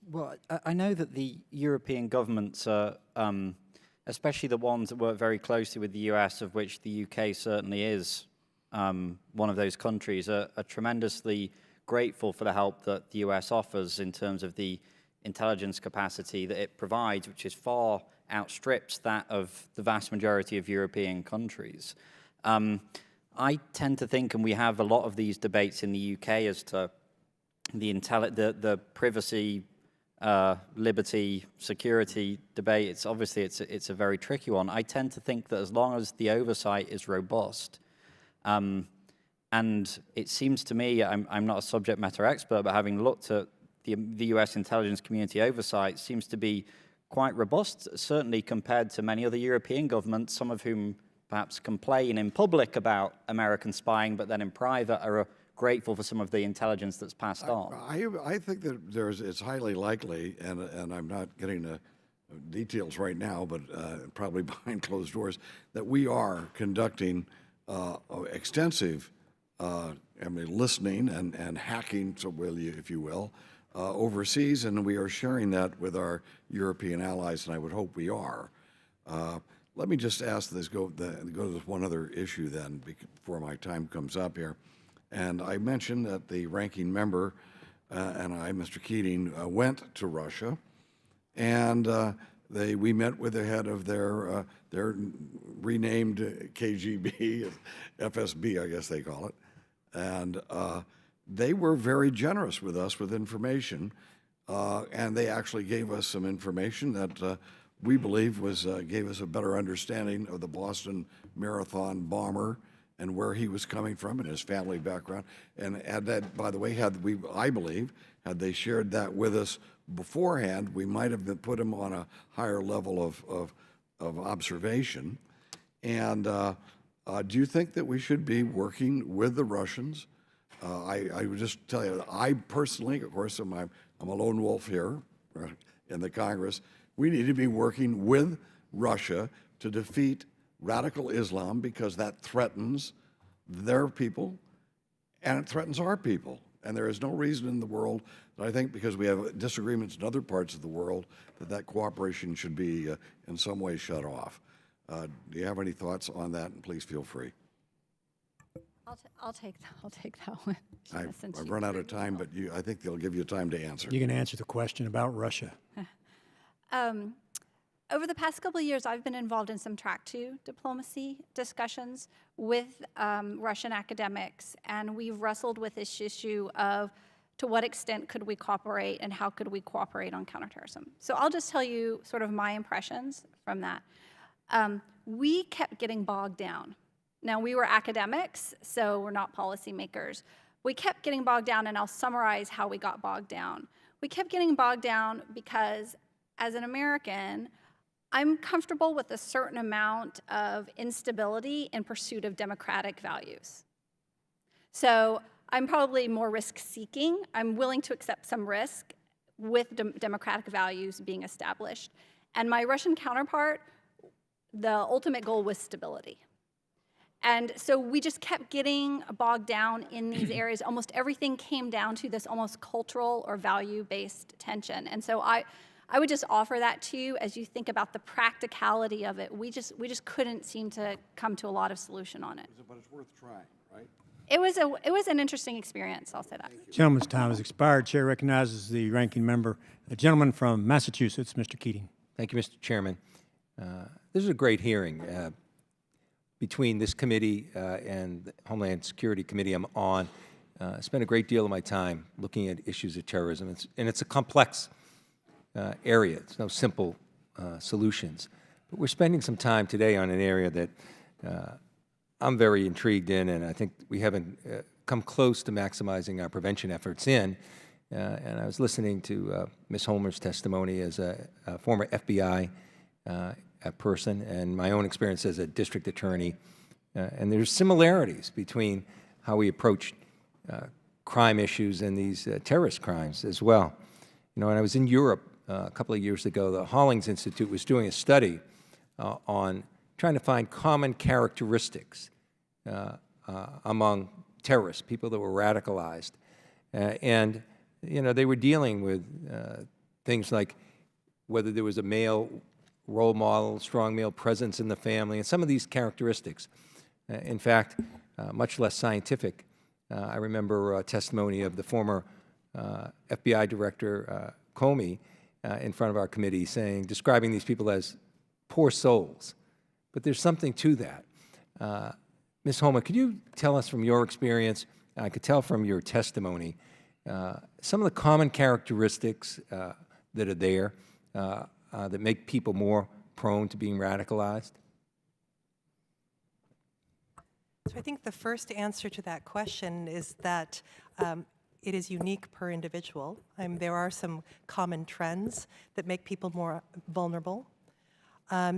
Well, I know that the European governments are especially the ones that work very closely with the US, of which the UK certainly is one of those countries, are tremendously grateful for the help that the US offers in terms of the intelligence capacity that it provides, which is far outstrips that of the vast majority of European countries. I tend to think, and we have a lot of these debates in the UK as to the privacy, liberty, security debate. It's obviously it's a very tricky one. I tend to think that as long as the oversight is robust, and it seems to me, I'm not a subject matter expert, but having looked at the U.S. intelligence community oversight, seems to be quite robust, certainly compared to many other European governments, some of whom perhaps complain in public about American spying, but then in private are grateful for some of the intelligence that's passed on. I think that it's highly likely, and I'm not getting the details right now, but probably behind closed doors, that we are conducting extensive listening and hacking, so if you will, overseas, and we are sharing that with our European allies, and I would hope we are. Let me just ask this, go to this one other issue then, before my time comes up here. And I mentioned that the ranking member and I, Mr. Keating, went to Russia, and we met with the head of their renamed KGB, FSB, I guess they call it, and they were very generous with us with information, and they actually gave us some information that we believe gave us a better understanding of the Boston Marathon bomber and where he was coming from and his family background. And had that, by the way, I believe, had they shared that with us beforehand, we might have put him on a higher level of observation. And do you think that we should be working with the Russians? I would just tell you, I personally, of course, I'm a lone wolf here in the Congress. We need to be working with Russia to defeat radical Islam, because that threatens their people and it threatens our people. And there is no reason in the world that I think, because we have disagreements in other parts of the world, that cooperation should be in some way shut off. Do you have any thoughts on that? And please feel free. I'll take that one. I've run out of time, but I think they'll give you time to answer. You can answer the question about Russia. Over the past couple of years, I've been involved in some track 2 diplomacy discussions with Russian academics, and we've wrestled with this issue of to what extent could we cooperate and how could we cooperate on counterterrorism. So I'll just tell you sort of my impressions from that. We kept getting bogged down. Now, we were academics, so we're not policymakers. We kept getting bogged down, and I'll summarize how we got bogged down. We kept getting bogged down because, as an American, I'm comfortable with a certain amount of instability in pursuit of democratic values. So I'm probably more risk-seeking. I'm willing to accept some risk with democratic values being established. And my Russian counterpart, the ultimate goal was stability. And so we just kept getting bogged down in these areas. Almost everything came down to this almost cultural or value-based tension. And so I would just offer that to you as you think about the practicality of it. We just couldn't seem to come to a lot of solution on it. But it's worth trying, right? It was an interesting experience, I'll say that. Gentleman's time has expired. Chair recognizes the ranking member, the gentleman from Massachusetts, Mr. Keating. Thank you, Mr. Chairman. This is a great hearing between this committee and the Homeland Security Committee I'm on. I spent a great deal of my time looking at issues of terrorism, and it's a complex area. It's no simple solutions. But we're spending some time today on an area that I'm very intrigued in, and I think we haven't come close to maximizing our prevention efforts in. And I was listening to Ms. Homer's testimony as a former FBI person and my own experience as a district attorney. And there's similarities between how we approach crime issues and these terrorist crimes as well. You know, when I was in Europe a couple of years ago, the Hollings Institute was doing a study on trying to find common characteristics among terrorists, people that were radicalized. And, you know, they were dealing with things like whether there was a male role model, strong male presence in the family, and some of these characteristics. In fact, much less scientific. I remember a testimony of the former FBI Director Comey in front of our committee describing these people as poor souls. But there's something to that. Ms. Homa, could you tell us from your experience, I could tell from your testimony, some of the common characteristics that are there that make people more prone to being radicalized? So I think the first answer to that question is that it is unique per individual. There are some common trends that make people more vulnerable.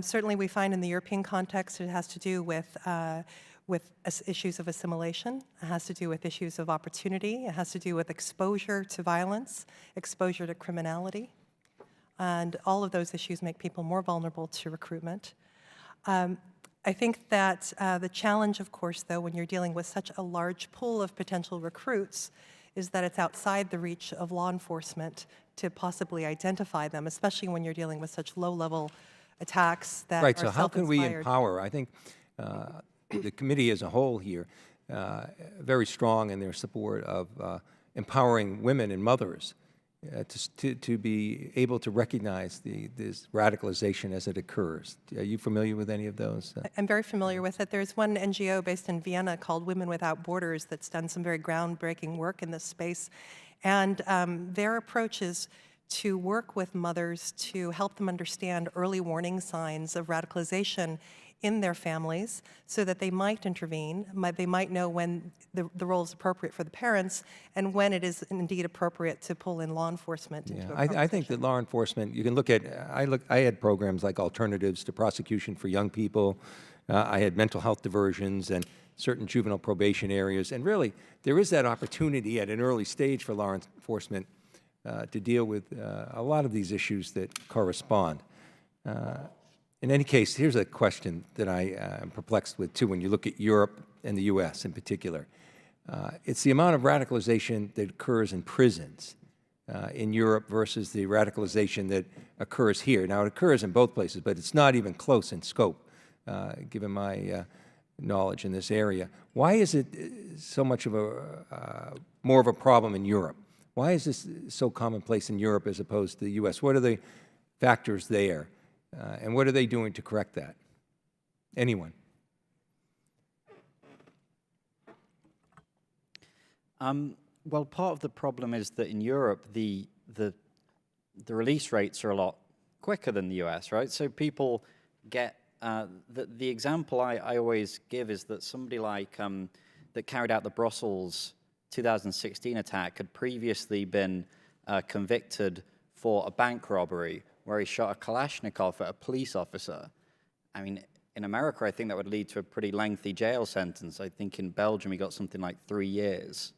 Certainly we find in the European context it has to do with issues of assimilation. It has to do with issues of opportunity. It has to do with exposure to violence, exposure to criminality. And all of those issues make people more vulnerable to recruitment. I think that the challenge, of course, though, when you're dealing with such a large pool of potential recruits, is that it's outside the reach of law enforcement to possibly identify them, especially when you're dealing with such low-level attacks that right, are so how can we self-inspired. empower? I think the committee as a whole here, very strong in their support of empowering women and mothers to be able to recognize this radicalization as it occurs. Are you familiar with any of those? I'm very familiar with it. There's one NGO based in Vienna called Women Without Borders that's done some very groundbreaking work in this space. And their approach is to work with mothers to help them understand early warning signs of radicalization in their families so that they might intervene. They might know when the role is appropriate for the parents and when it is indeed appropriate to pull in law enforcement into a conversation. I think that law enforcement, you can look at, I had programs like Alternatives to Prosecution for Young People. I had mental health diversions and certain juvenile probation areas. And really, there is that opportunity at an early stage for law enforcement to deal with a lot of these issues that correspond. In any case, here's a question that I am perplexed with, too, when you look at Europe and the U.S. in particular. It's the amount of radicalization that occurs in prisons in Europe versus the radicalization that occurs here. Now, it occurs in both places, but it's not even close in scope, given my knowledge in this area. Why is it so much of more of a problem in Europe? Why is this so commonplace in Europe as opposed to the U.S.? What are the factors there? And what are they doing to correct that? Anyone? Well, part of the problem is that in Europe, the release rates are a lot quicker than the US, right? So people get, the example I always give is that somebody like, that carried out the Brussels 2016 attack had previously been convicted for a bank robbery where he shot a Kalashnikov at a police officer. I mean, in America, I think that would lead to a pretty lengthy jail sentence. I think in Belgium, he got something like 3 years.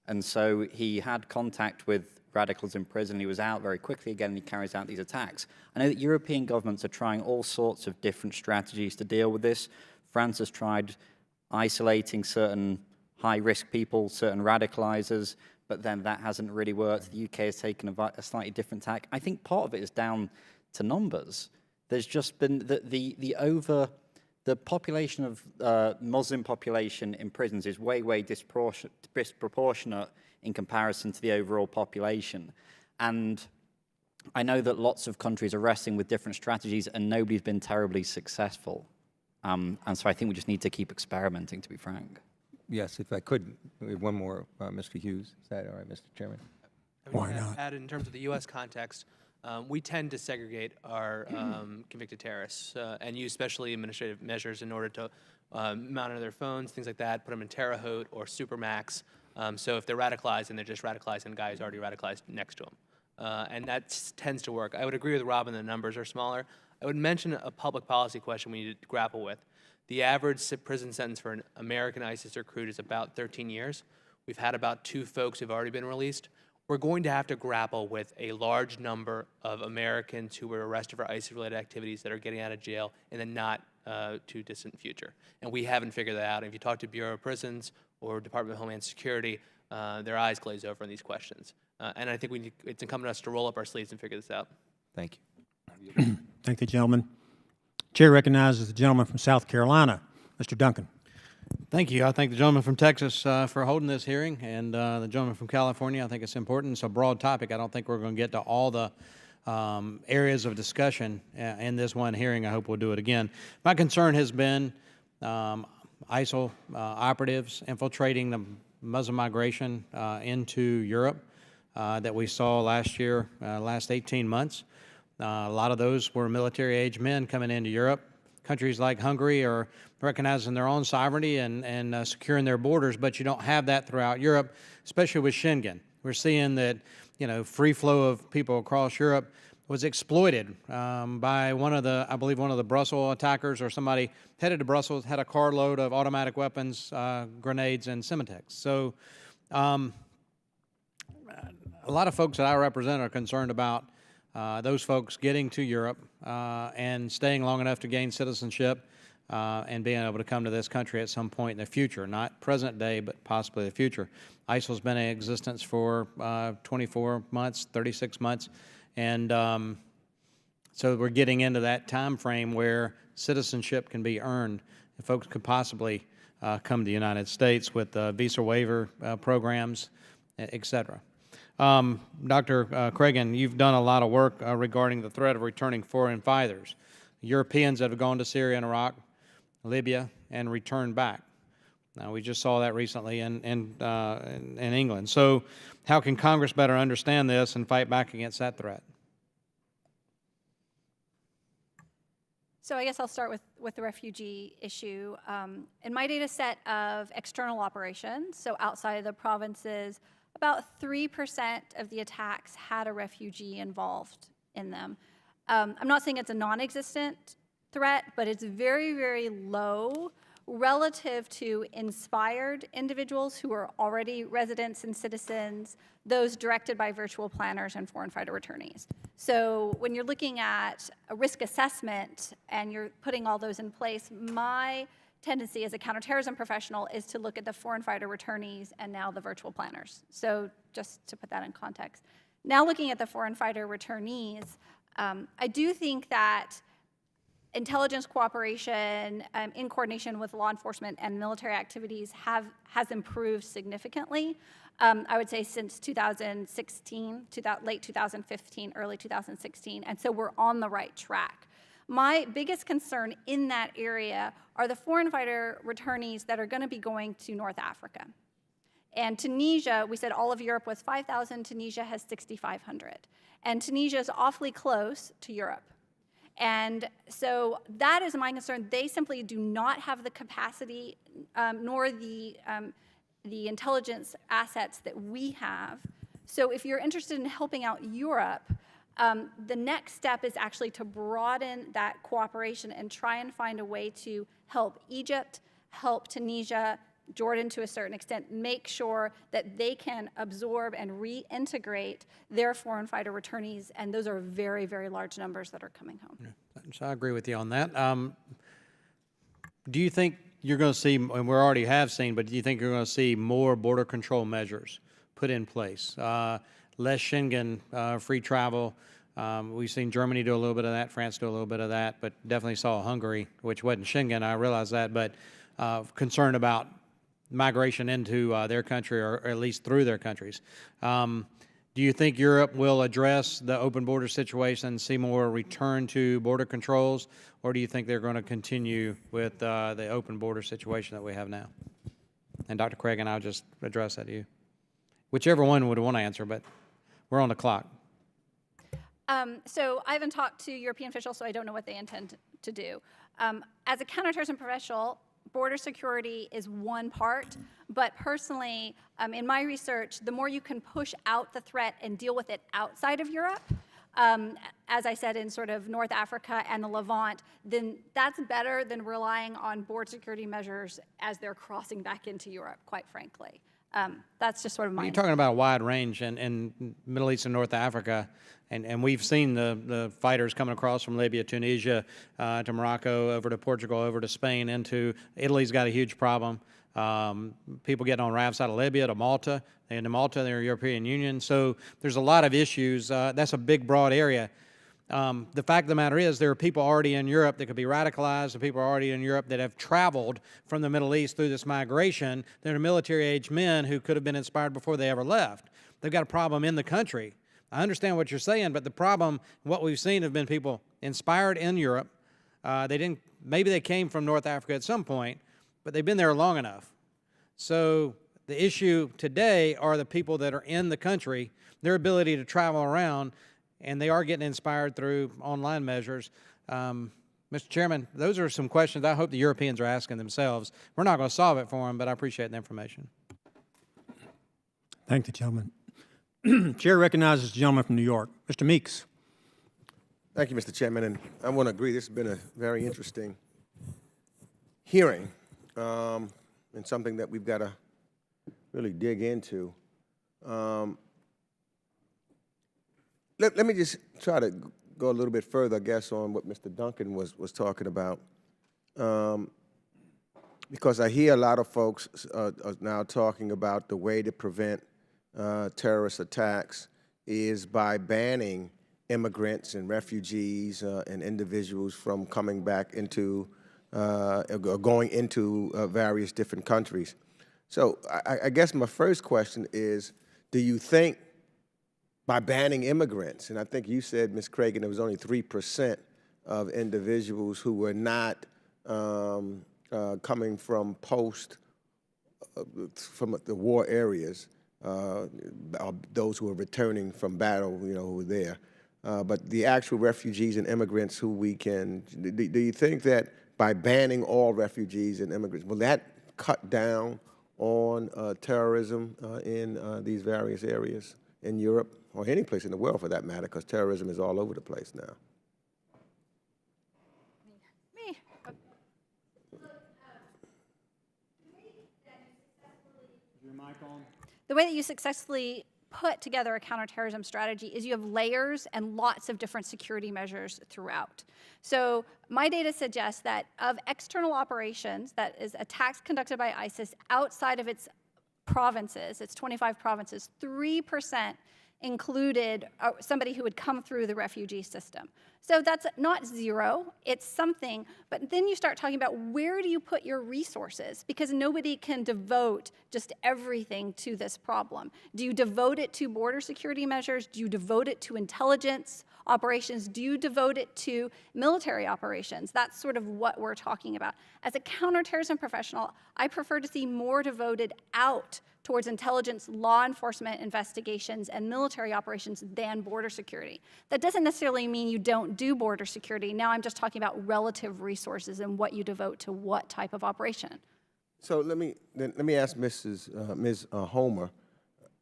And so he had contact with radicals in prison. He was out very quickly again, and he carries out these attacks. I know that European governments are trying all sorts of different strategies to deal with this. France has tried isolating certain high-risk people, certain radicalizers, but then that hasn't really worked. The UK has taken a slightly different tack. I think part of it is down to numbers. There's just been the population of Muslim population in prisons is way disproportionate in comparison to the overall population. And I know that lots of countries are wrestling with different strategies and nobody's been terribly successful. And so I think we just need to keep experimenting, to be frank. Yes, if I could, we have one more, Mr. Hughes. Is that all right, Mr. Chairman? Why not? Add in terms of the U.S. context, we tend to segregate our convicted terrorists and use specially administrative measures in order to monitor their phones, things like that, put them in Terre Haute or Supermax. So if they're radicalized, and they're just radicalized, and the guy is already radicalized next to them. And that tends to work. I would agree with Robin, the numbers are smaller. I would mention a public policy question we need to grapple with. The average prison sentence for an American ISIS recruit is about 13 years. We've had about 2 folks who've already been released. We're going to have to grapple with a large number of Americans who were arrested for ISIS-related activities that are getting out of jail in the not too distant future. And we haven't figured that out. If you talk to Bureau of Prisons or Department of Homeland Security, their eyes glaze over on these questions. And I think it's incumbent on us to roll up our sleeves and figure this out. Thank you. Thank the gentleman. Chair recognizes the gentleman from South Carolina, Mr. Duncan. Thank you. I thank the gentleman from Texas for holding this hearing, and the gentleman from California. I think it's important. It's a broad topic. I don't think we're going to get to all the areas of discussion in this one hearing. I hope we'll do it again. My concern has been ISIL operatives infiltrating the Muslim migration into Europe that we saw last year, last 18 months. A lot of those were military-age men coming into Europe. Countries like Hungary are recognizing their own sovereignty and securing their borders, but you don't have that throughout Europe, especially with Schengen. We're seeing that, free flow of people across Europe was exploited by I believe one of the Brussels attackers, or somebody headed to Brussels, had a carload of automatic weapons, grenades, and Semitex. So a lot of folks that I represent are concerned about those folks getting to Europe and staying long enough to gain citizenship and being able to come to this country at some point in the future, not present day, but possibly the future. ISIL's been in existence for 24 months, 36 months, and so we're getting into that time frame where citizenship can be earned, and folks could possibly come to the United States with visa waiver programs, et cetera. Dr. Cragen, you've done a lot of work regarding the threat of returning foreign fighters. Europeans that have gone to Syria and Iraq, Libya, and returned back. We just saw that recently in England. So how can Congress better understand this and fight back against that threat? So I guess I'll start with the refugee issue. In my data set of external operations, so outside of the provinces, about 3% of the attacks had a refugee involved in them. I'm not saying it's a non-existent threat, but it's very, very low relative to inspired individuals who are already residents and citizens, those directed by virtual planners and foreign fighter returnees. So when you're looking at a risk assessment and you're putting all those in place, my tendency as a counterterrorism professional is to look at the foreign fighter returnees and now the virtual planners. So just to put that in context. Now looking at the foreign fighter returnees, I do think that intelligence cooperation in coordination with law enforcement and military activities has improved significantly. I would say since 2016, late 2015, early 2016, and so we're on the right track. My biggest concern in that area are the foreign fighter returnees that are going to be going to North Africa. And Tunisia, we said all of Europe was 5,000, Tunisia has 6,500. And Tunisia is awfully close to Europe. And so that is my concern. They simply do not have the capacity nor the intelligence assets that we have. So if you're interested in helping out Europe, the next step is actually to broaden that cooperation and try and find a way to help Egypt, help Tunisia, Jordan to a certain extent, make sure that they can absorb and reintegrate their foreign fighter returnees, and those are very, very large numbers that are coming home. Yeah, so I agree with you on that. Do you think you're going to see, and we already have seen, but do you think you're going to see more border control measures put in place? Less Schengen free travel. We've seen Germany do a little bit of that, France do a little bit of that, but definitely saw Hungary, which wasn't Schengen, I realize that, but concerned about migration into their country, or at least through their countries. Do you think Europe will address the open border situation and see more return to border controls, or do you think they're going to continue with the open border situation that we have now? And Dr. Craig, and I'll just address that to you. Whichever one would want to answer, but we're on the clock. So I haven't talked to European officials, so I don't know what they intend to do. As a counterterrorism professional, border security is one part, but personally, in my research, the more you can push out the threat and deal with it outside of Europe, as I said, in sort of North Africa and the Levant, then that's better than relying on border security measures as they're crossing back into Europe, quite frankly. That's just sort of my... You're talking about a wide range in Middle East and North Africa, and we've seen the fighters coming across from Libya, Tunisia, to Morocco, over to Portugal, over to Spain, into Italy's got a huge problem. People getting on rafts out of Libya to Malta, and to Malta, they're European Union. So there's a lot of issues. That's a big, broad area. The fact of the matter is there are people already in Europe that could be radicalized, and people already in Europe that have traveled from the Middle East through this migration. They're military-age men who could have been inspired before they ever left. They've got a problem in the country. I understand what you're saying, but the problem, what we've seen, have been people inspired in Europe. Maybe they came from North Africa at some point, but they've been there long enough. So the issue today are the people that are in the country, their ability to travel around, and they are getting inspired through online measures. Mr. Chairman, those are some questions I hope the Europeans are asking themselves. We're not going to solve it for them, but I appreciate the information. Thank the gentleman. Chair recognizes the gentleman from New York. Mr. Meeks. Thank you, Mr. Chairman, and I want to agree this has been a very interesting hearing and something that we've got to really dig into. Let me just try to go a little bit further, I guess, on what Mr. Duncan was talking about, because I hear a lot of folks are now talking about the way to prevent terrorist attacks is by banning immigrants and refugees and individuals from coming back into going into various different countries. So I guess my first question is, do you think by banning immigrants, and I think you said, Ms. Cragen, there was only 3% of individuals who were not coming from from the war areas, those who are returning from battle, who were there. But the actual refugees and immigrants who we can, do you think that by banning all refugees and immigrants, will that cut down on terrorism in these various areas in Europe, or any place in the world for that matter, because terrorism is all over the place now? Me. The way that you successfully put together a counterterrorism strategy is you have layers and lots of different security measures throughout. So my data suggests that of external operations, that is attacks conducted by ISIS outside of its provinces, its 25 provinces, 3% included somebody who would come through the refugee system. So that's not zero, it's something, but then you start talking about where do you put your resources, because nobody can devote just everything to this problem. Do you devote it to border security measures? Do you devote it to intelligence operations? Do you devote it to military operations? That's sort of what we're talking about. As a counterterrorism professional, I prefer to see more devoted out towards intelligence, law enforcement investigations, and military operations than border security. That doesn't necessarily mean you don't do border security. Now I'm just talking about relative resources and what you devote to what type of operation. So let me ask Ms. Homer,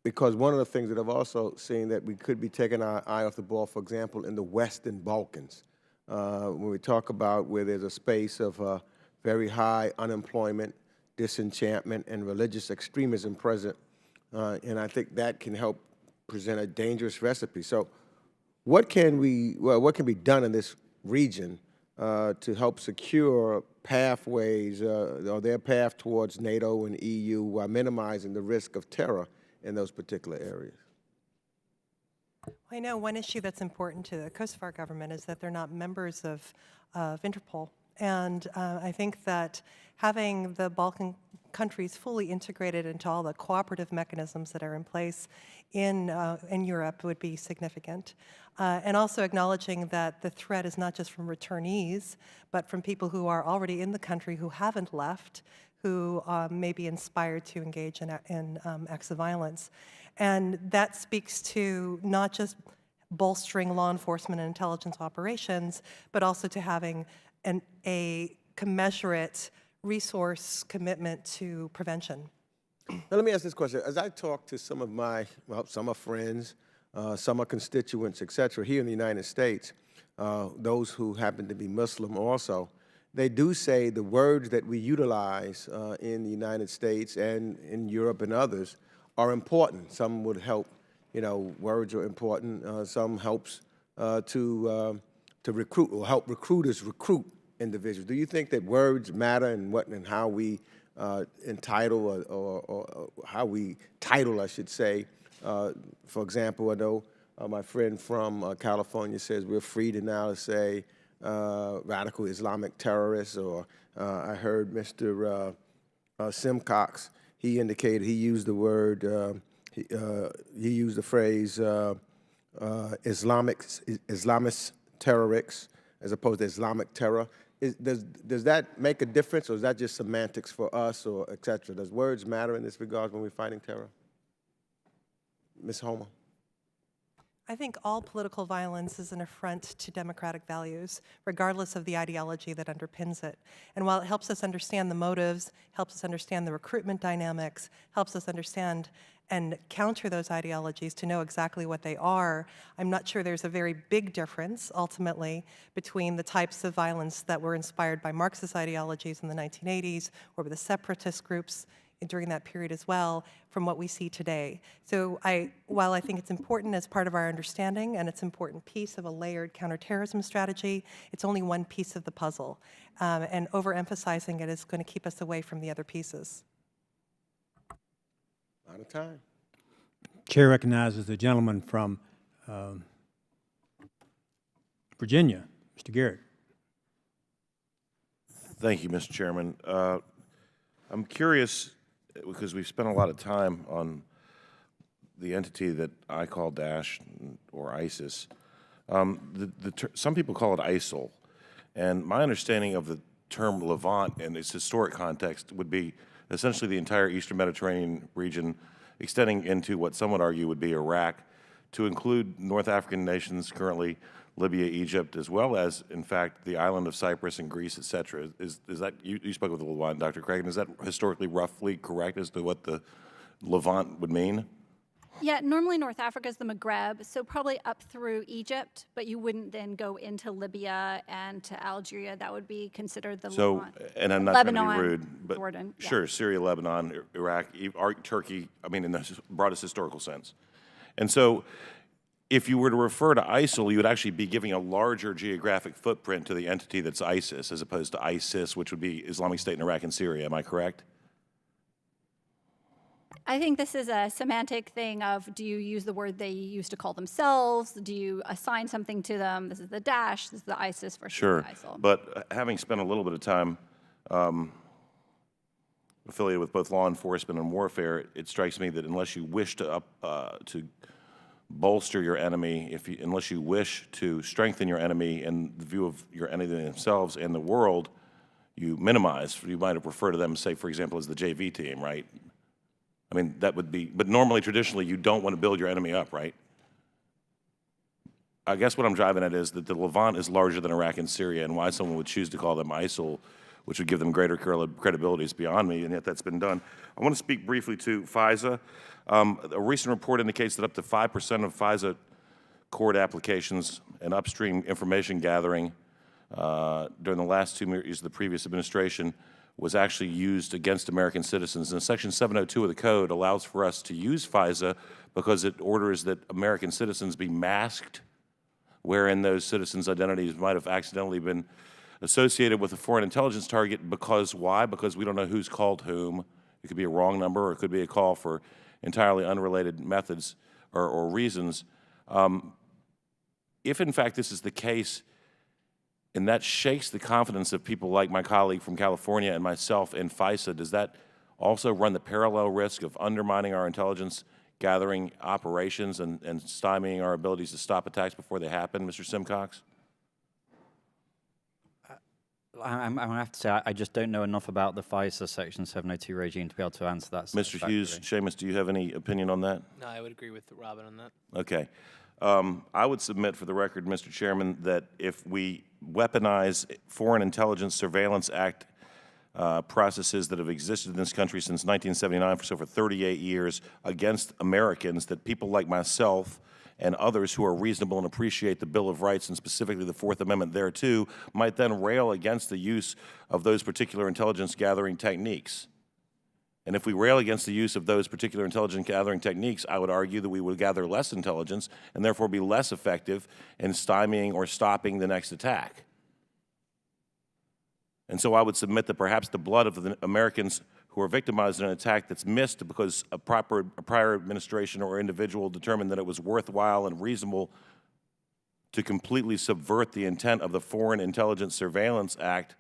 because one of the things that I've also seen that we could be taking our eye off the ball, for example, in the Western Balkans, when we talk about where there's a space of very high unemployment, disenchantment, and religious extremism present, and I think that can help present a dangerous recipe. So what can be done in this region to help secure pathways or their path towards NATO and EU while minimizing the risk of terror in those particular areas? I know one issue that's important to the Kosovar government is that they're not members of Interpol. And I think that having the Balkan countries fully integrated into all the cooperative mechanisms that are in place in Europe would be significant. And also acknowledging that the threat is not just from returnees, but from people who are already in the country who haven't left, who may be inspired to engage in acts of violence. And that speaks to not just bolstering law enforcement and intelligence operations, but also to having a commensurate resource commitment to prevention. Now let me ask this question. As I talk to some of my, some are friends, some are constituents, et cetera, here in the United States, those who happen to be Muslim also, they do say the words that we utilize in the United States and in Europe and others are important. Some would help, words are important. Some helps to recruit or help recruiters recruit individuals. Do you think that words matter and how we entitle or how we title, I should say? For example, I know my friend from California says we're free to now say radical Islamic terrorists, or I heard Mr. Simcox, he indicated he used the word, he used the phrase Islamist terrorists as opposed to Islamic terror. Does that make a difference, or is that just semantics for us, or et cetera? Does words matter in this regard when we're fighting terror? Ms. Homer. I think all political violence is an affront to democratic values, regardless of the ideology that underpins it. And while it helps us understand the motives, helps us understand the recruitment dynamics, helps us understand and counter those ideologies to know exactly what they are, I'm not sure there's a very big difference, ultimately, between the types of violence that were inspired by Marxist ideologies in the 1980s or with the separatist groups during that period as well, from what we see today. So while I think it's important as part of our understanding and it's an important piece of a layered counterterrorism strategy, it's only one piece of the puzzle. And overemphasizing it is going to keep us away from the other pieces. Out of time. Chair recognizes the gentleman from Virginia, Mr. Garrett. Thank you, Mr. Chairman. I'm curious, because we've spent a lot of time on the entity that I call Daesh or ISIS. Some people call it ISIL, and my understanding of the term Levant in its historic context would be essentially the entire Eastern Mediterranean region, extending into what some would argue would be Iraq, to include North African nations, currently Libya, Egypt, as well as, in fact, the island of Cyprus and Greece, et cetera. Is that, you spoke with the Levant, Dr. Craig, is that historically roughly correct as to what the Levant would mean? Yeah, normally North Africa is the Maghreb, so probably up through Egypt, but you wouldn't then go into Libya and to Algeria. That would be considered the Levant. And I'm not Lebanon, trying to be rude, but Jordan, yeah. sure, Syria, Lebanon, Iraq, Turkey, I mean, in the broadest historical sense. And so if you were to refer to ISIL, you would actually be giving a larger geographic footprint to the entity that's ISIS, as opposed to ISIS, which would be Islamic State in Iraq and Syria. Am I correct? I think this is a semantic thing of, do you use the word they used to call themselves? Do you assign something to them? This is the Daesh, this is the ISIS versus Sure, the ISIL. but having spent a little bit of time affiliated with both law enforcement and warfare, it strikes me that unless you wish to bolster your enemy, unless you wish to strengthen your enemy in the view of your enemy themselves and the world, you minimize. You might have referred to them, say, for example, as the JV team, right? I mean, that would be, but normally, traditionally, you don't want to build your enemy up, right? I guess what I'm driving at is that the Levant is larger than Iraq and Syria, and why someone would choose to call them ISIL, which would give them greater credibility, is beyond me, and yet that's been done. I want to speak briefly to FISA. A recent report indicates that up to 5% of FISA court applications and upstream information gathering during the last 2 years of the previous administration was actually used against American citizens. And Section 702 of the Code allows for us to use FISA because it orders that American citizens be masked, wherein those citizens' identities might have accidentally been associated with a foreign intelligence target. Because why? Because we don't know who's called whom. It could be a wrong number, or it could be a call for entirely unrelated methods or reasons. If, in fact, this is the case, and that shakes the confidence of people like my colleague from California and myself in FISA, does that also run the parallel risk of undermining our intelligence gathering operations and stymieing our abilities to stop attacks before they happen, Mr. Simcox? I'm going to have to say I just don't know enough about the FISA Section 702 regime to be able to answer that. Mr. Hughes, Seamus, do you have any opinion on that? No, I would agree with Robin on that. Okay. I would submit for the record, Mr. Chairman, that if we weaponize Foreign Intelligence Surveillance Act processes that have existed in this country since 1979 for over 38 years against Americans, that people like myself and others who are reasonable and appreciate the Bill of Rights, and specifically the Fourth Amendment thereto, might then rail against the use of those particular intelligence gathering techniques. And if we rail against the use of those particular intelligence gathering techniques, I would argue that we would gather less intelligence and therefore be less effective in stymieing or stopping the next attack. And so I would submit that perhaps the blood of the Americans who are victimized in an attack that's missed because a prior administration or individual determined that it was worthwhile and reasonable to completely subvert the intent of the Foreign Intelligence Surveillance Act,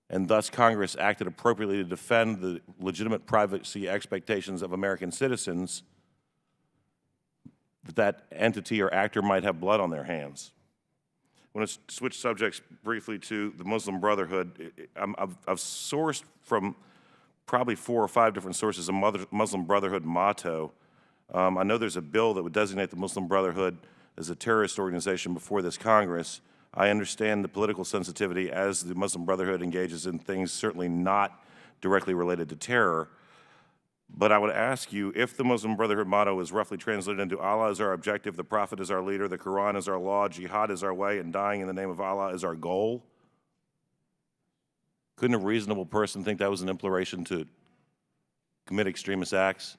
and thus Congress acted appropriately to defend the legitimate privacy expectations of American citizens, that entity or actor might have blood on their hands. I want to switch subjects briefly to the Muslim Brotherhood. I've sourced from probably 4 or 5 different sources a Muslim Brotherhood motto. I know there's a bill that would designate the Muslim Brotherhood as a terrorist organization before this Congress. I understand the political sensitivity as the Muslim Brotherhood engages in things certainly not directly related to terror. But I would ask you, if the Muslim Brotherhood motto is roughly translated into Allah is our objective, the Prophet is our leader, the Quran is our law, jihad is our way, and dying in the name of Allah is our goal, couldn't a reasonable person think that was an imploration to commit extremist acts?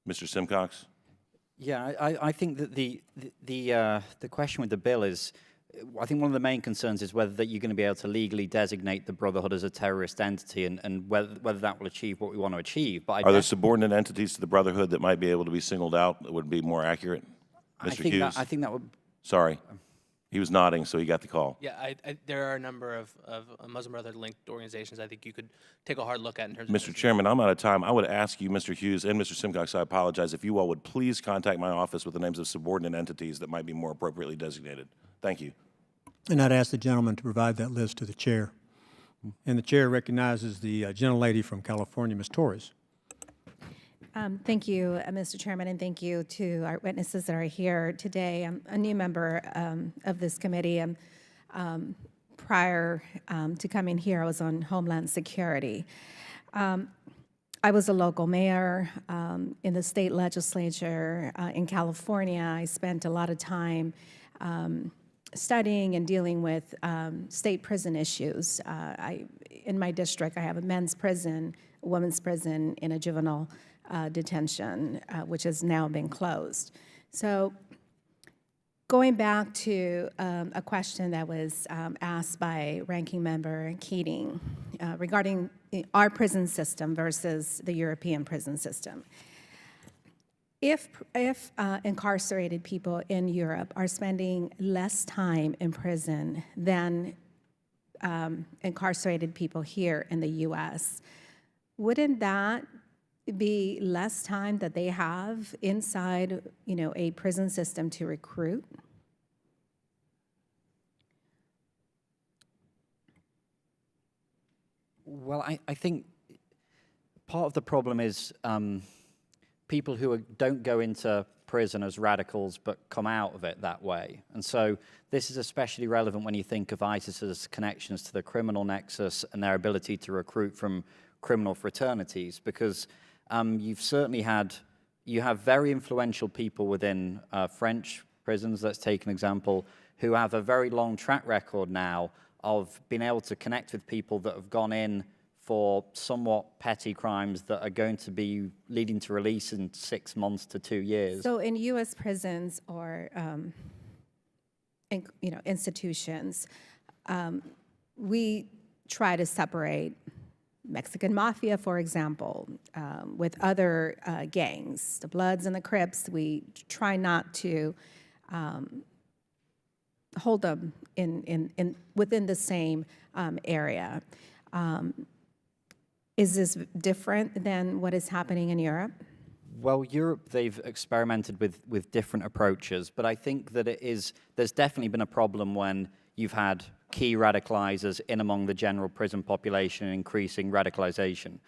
Mr. Simcox? Yeah, I think that the question with the bill is, I think one of the main concerns is whether that you're going to be able to legally designate the Brotherhood as a terrorist entity, and whether that will achieve what we want to achieve. But Are there subordinate entities to the Brotherhood that might be able to be singled out that would be more accurate? Mr. Hughes? I think that would. Sorry. He was nodding, so he got the call. Yeah, there are a number of Muslim Brotherhood-linked organizations I think you could take a hard look at in terms of... Mr. Chairman, I'm out of time. I would ask you, Mr. Hughes and Mr. Simcox, I apologize, if you all would please contact my office with the names of subordinate entities that might be more appropriately designated. Thank you. And I'd ask the gentleman to provide that list to the chair. And the chair recognizes the gentlelady from California, Ms. Torres. Thank you, Mr. Chairman, and thank you to our witnesses that are here today. I'm a new member of this committee. Prior to coming here, I was on Homeland Security. I was a local mayor in the state legislature in California. I spent a lot of time studying and dealing with state prison issues. In my district, I have a men's prison, a women's prison, and a juvenile detention, which has now been closed. So going back to a question that was asked by Ranking Member Keating regarding our prison system versus the European prison system. If incarcerated people in Europe are spending less time in prison than incarcerated people here in the U.S., wouldn't that be less time that they have inside, a prison system to recruit? Well, I think part of the problem is people who don't go into prison as radicals but come out of it that way. And so this is especially relevant when you think of ISIS's connections to the criminal nexus and their ability to recruit from criminal fraternities, because you have very influential people within French prisons, let's take an example, who have a very long track record now of being able to connect with people that have gone in for somewhat petty crimes that are going to be leading to release in 6 months to 2 years. So in U.S. prisons or institutions, we try to separate Mexican mafia, for example, with other gangs, the Bloods and the Crips. We try not to hold them within the same area. Is this different than what is happening in Europe? Well, Europe, they've experimented with different approaches, but I think that there's definitely been a problem when you've had key radicalizers in among the general prison population, increasing radicalization.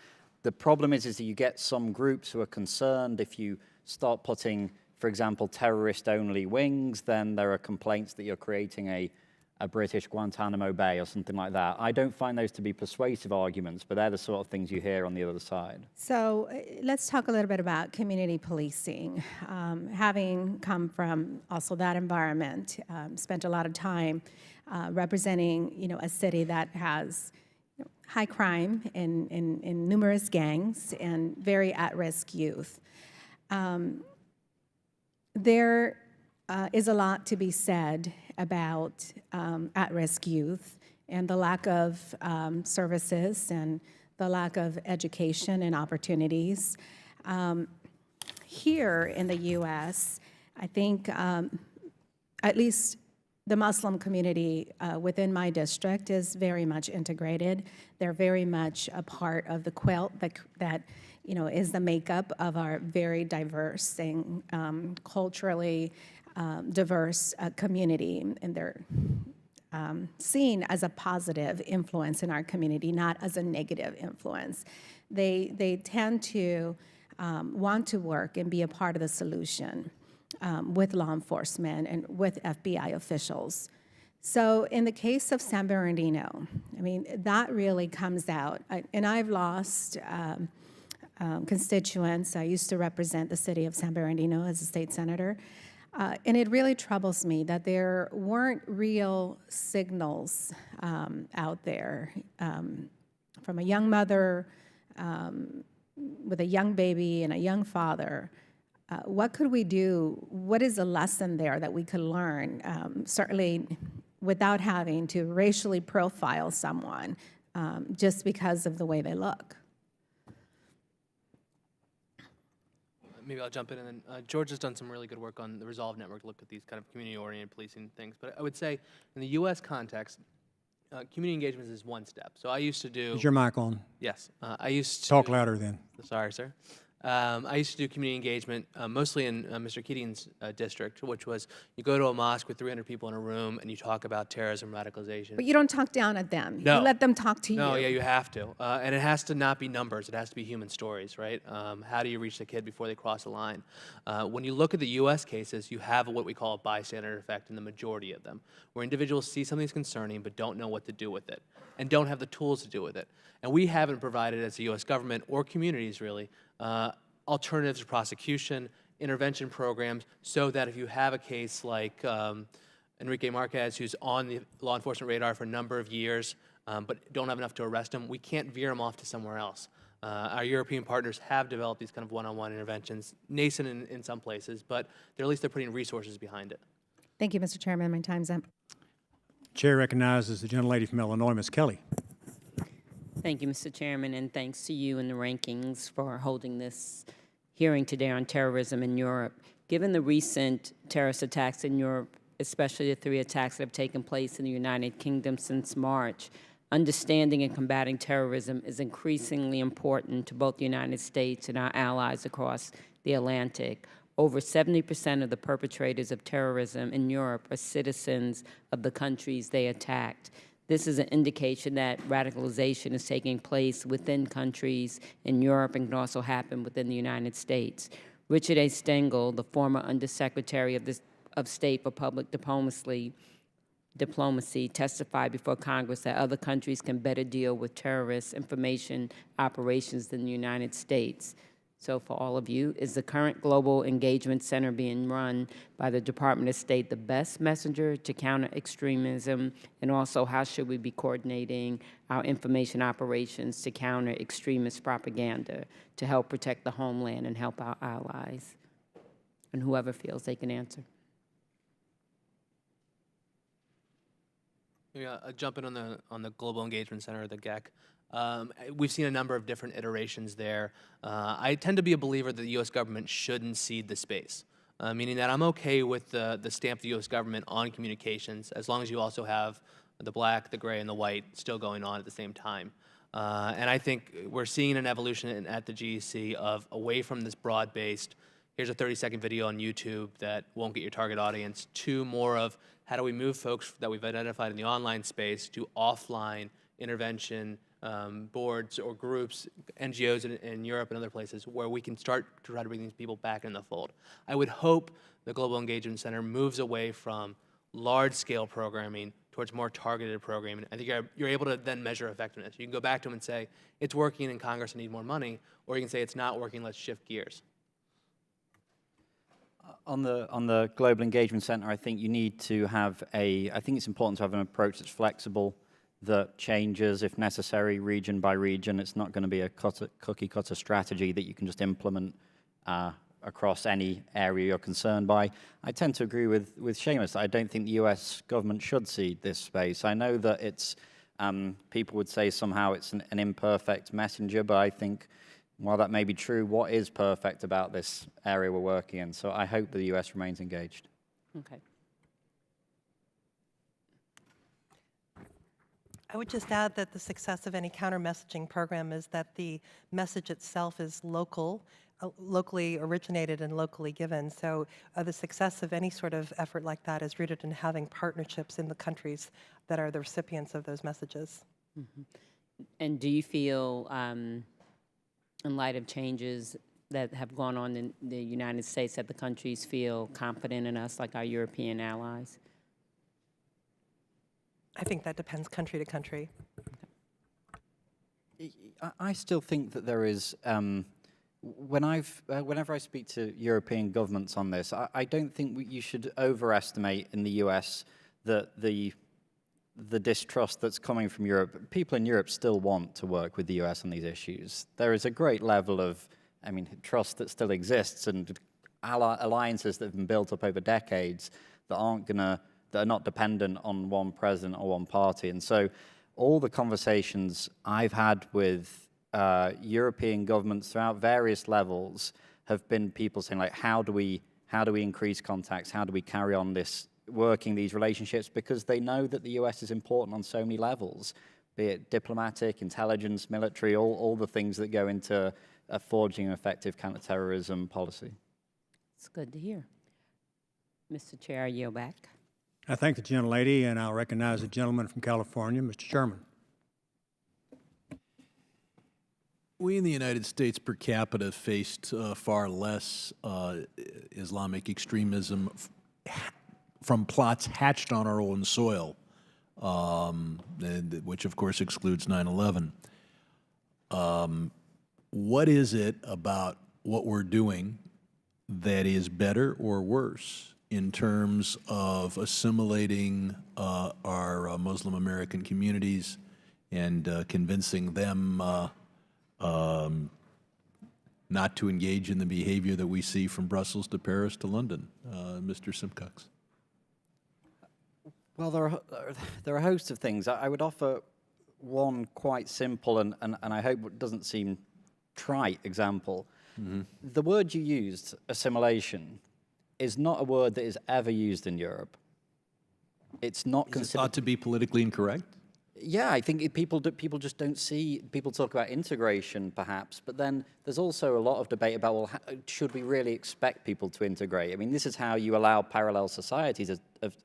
The problem is that you get some groups who are concerned if you start putting, for example, terrorist-only wings, then there are complaints that you're creating a British Guantanamo Bay or something like that. I don't find those to be persuasive arguments, but they're the sort of things you hear on the other side. So let's talk a little bit about community policing. Having come from also that environment, spent a lot of time representing, a city that has high crime in numerous gangs and very at-risk youth. There is a lot to be said about at-risk youth and the lack of services and the lack of education and opportunities. Here in the U.S., I think at least the Muslim community within my district is very much integrated. They're very much a part of the quilt that you know, is the makeup of our very diverse and culturally diverse community, and they're seen as a positive influence in our community, not as a negative influence. They tend to want to work and be a part of the solution with law enforcement and with FBI officials. So in the case of San Bernardino, I mean, that really comes out. And I've lost constituents. I used to represent the city of San Bernardino as a state senator. And it really troubles me that there weren't real signals out there from a young mother with a young baby and a young father. What could we do? What is a lesson there that we could learn, certainly without having to racially profile someone just because of the way they look? Maybe I'll jump in, and then George has done some really good work on the Resolve Network to look at these kind of community-oriented policing things. But I would say in the U.S. context, community engagement is one step. So I used to do... Is your mic on? Yes. I used to... Talk louder then. Sorry, sir. I used to do community engagement mostly in Mr. Keating's district, which was you go to a mosque with 300 people in a room and you talk about terrorism, radicalization. But you don't talk down at them. No. You let them talk to you. No, yeah, you have to. And it has to not be numbers. It has to be human stories, right? How do you reach the kid before they cross the line? When you look at the U.S. cases, you have what we call a bystander effect in the majority of them, where individuals see something that's concerning but don't know what to do with it and don't have the tools to do with it. And we haven't provided, as the U.S. government or communities really, alternatives to prosecution, intervention programs, so that if you have a case like Enrique Marquez, who's on the law enforcement radar for a number of years, but don't have enough to arrest him, we can't veer him off to somewhere else. Our European partners have developed these kind of one-on-one interventions, nascent in some places, but at least they're putting resources behind it. Thank you, Mr. Chairman. My time's up. Chair recognizes the gentlelady from Illinois, Ms. Kelly. Thank you, Mr. Chairman, and thanks to you and the rankings for holding this hearing today on terrorism in Europe. Given the recent terrorist attacks in Europe, especially the 3 attacks that have taken place in the United Kingdom since March, understanding and combating terrorism is increasingly important to both the United States and our allies across the Atlantic. Over 70% of the perpetrators of terrorism in Europe are citizens of the countries they attacked. This is an indication that radicalization is taking place within countries in Europe and can also happen within the United States. Richard A. Stengel, the former Undersecretary of State for Public Diplomacy, testified before Congress that other countries can better deal with terrorist information operations than the United States. So for all of you, is the current Global Engagement Center being run by the Department of State the best messenger to counter extremism? And also, how should we be coordinating our information operations to counter extremist propaganda to help protect the homeland and help our allies? And whoever feels they can answer. Yeah, jump in on the Global Engagement Center, the GEC. We've seen a number of different iterations there. I tend to be a believer that the U.S. government shouldn't cede the space, meaning that I'm okay with the stamp of the U.S. government on communications as long as you also have the black, the gray, and the white still going on at the same time. And I think we're seeing an evolution at the GEC of away from this broad-based, here's a 30-second video on YouTube that won't get your target audience, to more of how do we move folks that we've identified in the online space to offline intervention boards or groups, NGOs in Europe and other places where we can start to try to bring these people back in the fold. I would hope the Global Engagement Center moves away from large-scale programming towards more targeted programming. I think you're able to then measure effectiveness. You can go back to them and say, it's working in Congress, I need more money, or you can say, it's not working, let's shift gears. On the Global Engagement Center, I think you need to have I think it's important to have an approach that's flexible, that changes, if necessary, region by region. It's not going to be a cookie-cutter strategy that you can just implement across any area you're concerned by. I tend to agree with Seamus. I don't think the U.S. government should cede this space. I know that it's People would say somehow it's an imperfect messenger, but I think while that may be true, what is perfect about this area we're working in? So I hope the U.S. remains engaged. Okay. I would just add that the success of any counter-messaging program is that the message itself is local, locally originated and locally given. So the success of any sort of effort like that is rooted in having partnerships in the countries that are the recipients of those messages. Mm-hmm. And do you feel, in light of changes that have gone on in the United States, that the countries feel confident in us like our European allies? I think that depends country to country. I still think that there is, whenever I speak to European governments on this, I don't think you should overestimate in the US the distrust that's coming from Europe. People in Europe still want to work with the US on these issues. There is a great level of, trust that still exists, and alliances that have been built up over decades that are not dependent on one president or one party. And so all the conversations I've had with European governments throughout various levels have been people saying, like, how do we increase contacts? How do we carry on working these relationships? Because they know that the US is important on so many levels, be it diplomatic, intelligence, military, all the things that go into forging an effective counterterrorism policy. It's good to hear. Mr. Chair, I yield back. I thank the gentlelady, and I'll recognize the gentleman from California, Mr. Sherman. We in the United States per capita faced far less Islamic extremism from plots hatched on our own soil, which of course excludes 9/11. What is it about what we're doing that is better or worse in terms of assimilating our Muslim American communities and convincing them not to engage in the behavior that we see from Brussels to Paris to London? Mr. Simcox. Well, there are a host of things. I would offer one quite simple and I hope it doesn't seem trite example. Mm-hmm. The word you used, assimilation, is not a word that is ever used in Europe. It's not considered. Is it thought to be politically incorrect? Yeah, I think people just don't see. People talk about integration, perhaps, but then there's also a lot of debate about, well, should we really expect people to integrate? I mean, this is how you allow parallel societies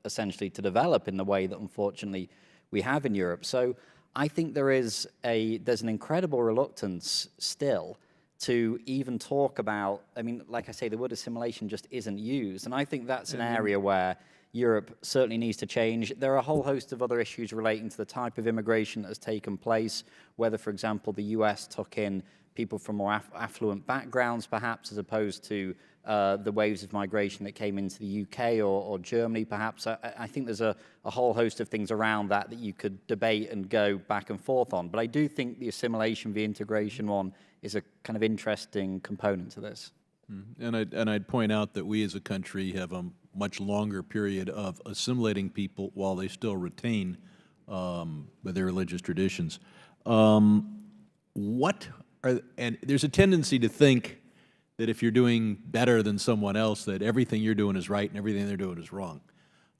essentially to develop in the way that, unfortunately, we have in Europe. So I think there's an incredible reluctance still to even talk about, like I say, the word assimilation just isn't used. And I think that's an area where Europe certainly needs to change. There are a whole host of other issues relating to the type of immigration that has taken place, whether, for example, the US took in people from more affluent backgrounds, perhaps, as opposed to the waves of migration that came into the UK or Germany, perhaps. I think there's a whole host of things around that you could debate and go back and forth on. But I do think the assimilation via integration one is a kind of interesting component to this. And I'd point out that we as a country have a much longer period of assimilating people while they still retain their religious traditions. And there's a tendency to think that if you're doing better than someone else, that everything you're doing is right and everything they're doing is wrong.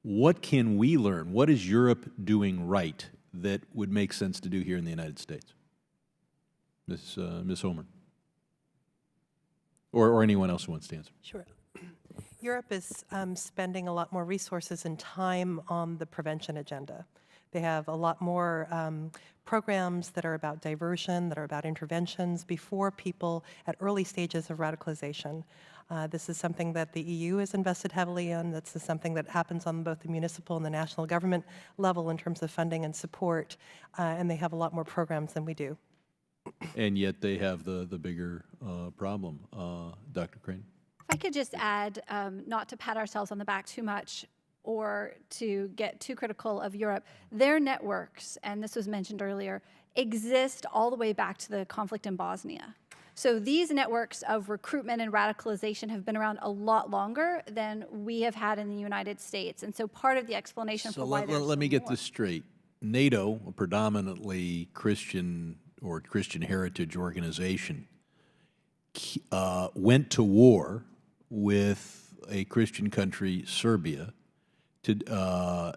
What can we learn? What is Europe doing right that would make sense to do here in the United States? Ms. Homer. Or anyone else who wants to answer. Sure. Europe is spending a lot more resources and time on the prevention agenda. They have a lot more programs that are about diversion, that are about interventions before people at early stages of radicalization. This is something that the EU has invested heavily in. This is something that happens on both the municipal and the national government level in terms of funding and support, and they have a lot more programs than we do. And yet they have the bigger problem. Dr. Crane? If I could just add, not to pat ourselves on the back too much or to get too critical of Europe, their networks, and this was mentioned earlier, exist all the way back to the conflict in Bosnia. So these networks of recruitment and radicalization have been around a lot longer than we have had in the United States. And so part of the explanation for why there's let me get this straight. NATO, a predominantly Christian or Christian heritage organization, went to war with a Christian country, Serbia, to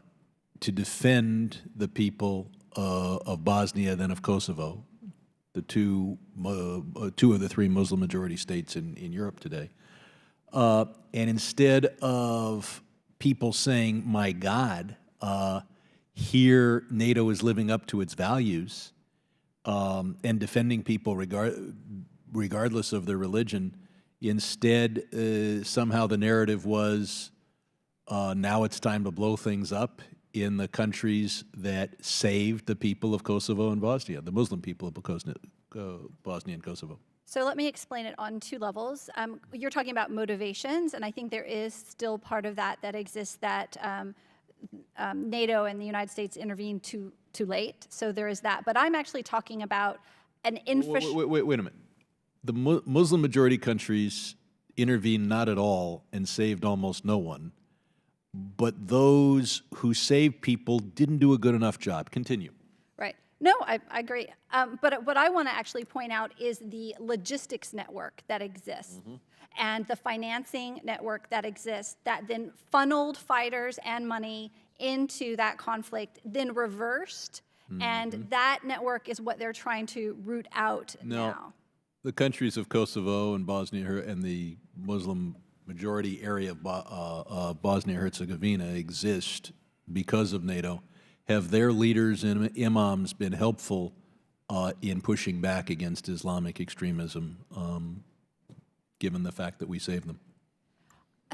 defend the people of Bosnia, then of Kosovo, the two of the three Muslim majority states in Europe today. And instead of people saying, "My God, here NATO is living up to its values and defending people regardless of their religion," instead, somehow the narrative was, now it's time to blow things up in the countries that saved the people of Kosovo and Bosnia, the Muslim people of Bosnia and Kosovo. So let me explain it on two levels. You're talking about motivations, and I think there is still part of that exists that NATO and the United States intervened too late. So there is that. But I'm actually talking about an infrastructure. Wait a minute. The Muslim majority countries intervened not at all and saved almost no one. But those who saved people didn't do a good enough job. Continue. Right. No, I agree. But what I want to actually point out is the logistics network that exists and the financing network that exists that then funneled fighters and money into that conflict, then reversed. And that network is what they're trying to root out now. The countries of Kosovo and Bosnia and the Muslim majority area of Bosnia-Herzegovina exist because of NATO. Have their leaders and imams been helpful in pushing back against Islamic extremism, given the fact that we saved them?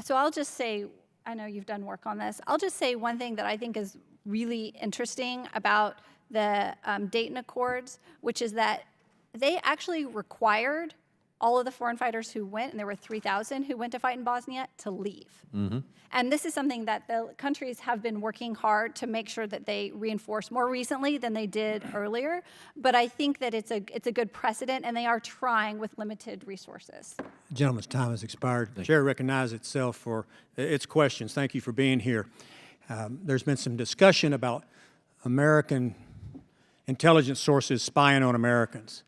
So I'll just say, I know you've done work on this. I'll just say one thing that I think is really interesting about the Dayton Accords, which is that they actually required all of the foreign fighters who went, and there were 3,000 who went to fight in Bosnia, to leave. And this is something that the countries have been working hard to make sure that they reinforce more recently than they did earlier. But I think that it's a good precedent, and they are trying with limited resources. Gentleman's time has expired. The chair recognizes itself for its questions. Thank you for being here. There's been some discussion about American intelligence sources spying on Americans.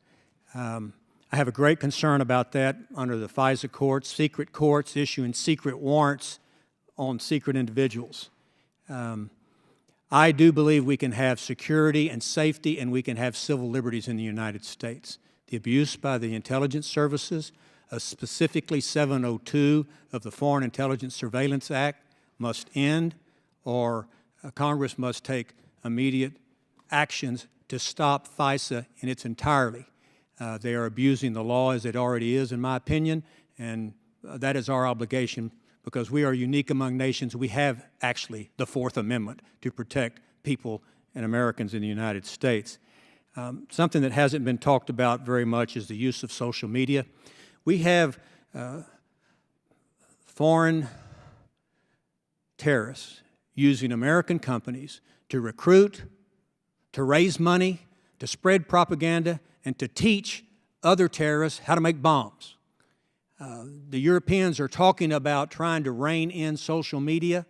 I have a great concern about that under the FISA secret courts issuing secret warrants on secret individuals. I do believe we can have security and safety, and we can have civil liberties in the United States. The abuse by the intelligence services, specifically 702 of the Foreign Intelligence Surveillance Act, must end, or Congress must take immediate actions to stop FISA in its entirety. They are abusing the law as it already is, in my opinion, and that is our obligation because we are unique among nations. We have actually the Fourth Amendment to protect people and Americans in the United States. Something that hasn't been talked about very much is the use of social media. We have foreign terrorists using American companies to recruit, to raise money, to spread propaganda, and to teach other terrorists how to make bombs. The Europeans are talking about trying to rein in social media.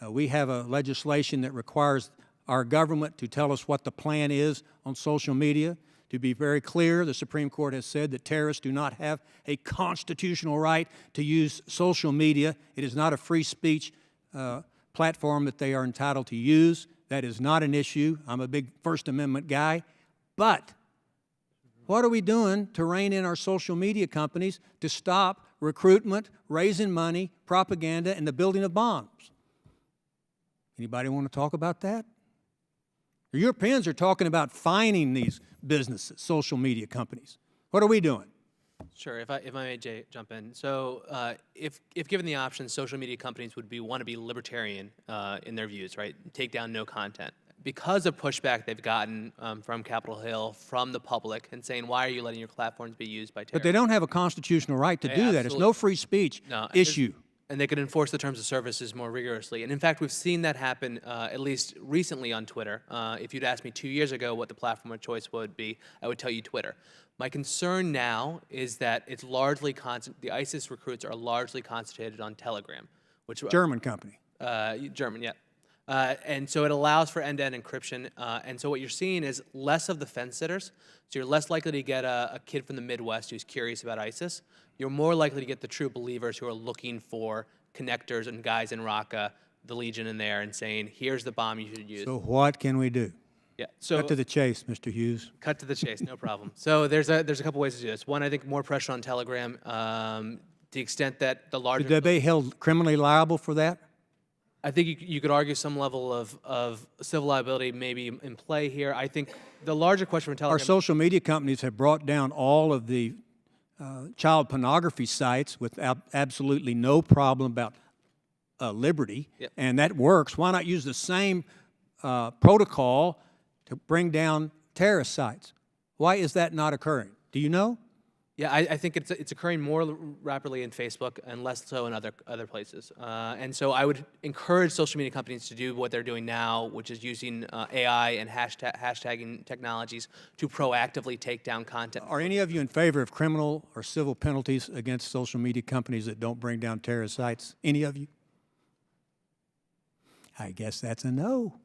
We have a legislation that requires our government to tell us what the plan is on social media. To be very clear, the Supreme Court has said that terrorists do not have a constitutional right to use social media. It is not a free speech platform that they are entitled to use. That is not an issue. I'm a big First Amendment guy. But what are we doing to rein in our social media companies to stop recruitment, raising money, propaganda, and the building of bombs? Anybody want to talk about that? The Europeans are talking about fining these businesses, social media companies. What are we doing? Sure, if I may, Jay, jump in. So if given the option, social media companies would want to be libertarian in their views, right? Take down no content. Because of pushback they've gotten from Capitol Hill, from the public, and saying, why are you letting your platforms be used by terrorists? But they don't have a constitutional right to do that. It's no free speech issue. And they could enforce the terms of services more rigorously. And in fact, we've seen that happen at least recently on Twitter. If you'd asked me 2 years ago what the platform of choice would be, I would tell you Twitter. My concern now is that it's largely the ISIS recruits are largely concentrated on Telegram, which German company. German, yeah. And so it allows for end-to-end encryption. And so what you're seeing is less of the fence sitters. So you're less likely to get a kid from the Midwest who's curious about ISIS. You're more likely to get the true believers who are looking for connectors and guys in Raqqa, the Legion in there, and saying, here's the bomb you should use. So what can we do? Yeah. So Cut to the chase, Mr. Hughes. cut to the chase, no problem. So there's a couple ways to do this. One, I think more pressure on Telegram, to the extent that the larger. Should they be held criminally liable for that? I think you could argue some level of civil liability may be in play here. I think the larger question for Telegram. Our social media companies have brought down all of the child pornography sites with absolutely no problem about liberty, Yep. and that works. Why not use the same protocol to bring down terrorist sites? Why is that not occurring? Do you know? Yeah, I think it's occurring more rapidly in Facebook and less so in other places. And so I would encourage social media companies to do what they're doing now, which is using AI and hashtagging technologies to proactively take down content. Are any of you in favor of criminal or civil penalties against social media companies that don't bring down terrorist sites? Any of you? I guess that's a no.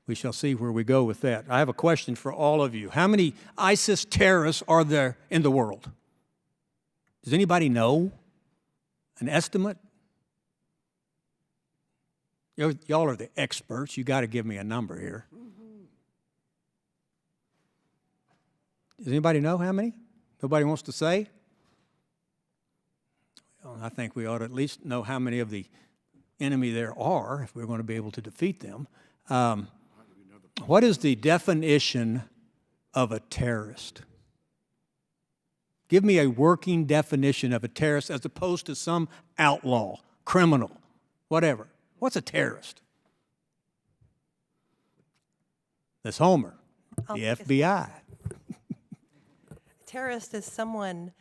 We shall see where we go with that. I have a question for all of you. How many ISIS terrorists are there in the world? Does anybody know? An estimate? Y'all are the experts. You got to give me a number here. Does anybody know how many? Nobody wants to say? Well, I think we ought to at least know how many of the enemy there are if we're going to be able to defeat them. What is the definition of a terrorist? Give me a working definition of a terrorist as opposed to some outlaw, criminal, whatever. What's a terrorist? That's Homer, the FBI. A terrorist is someone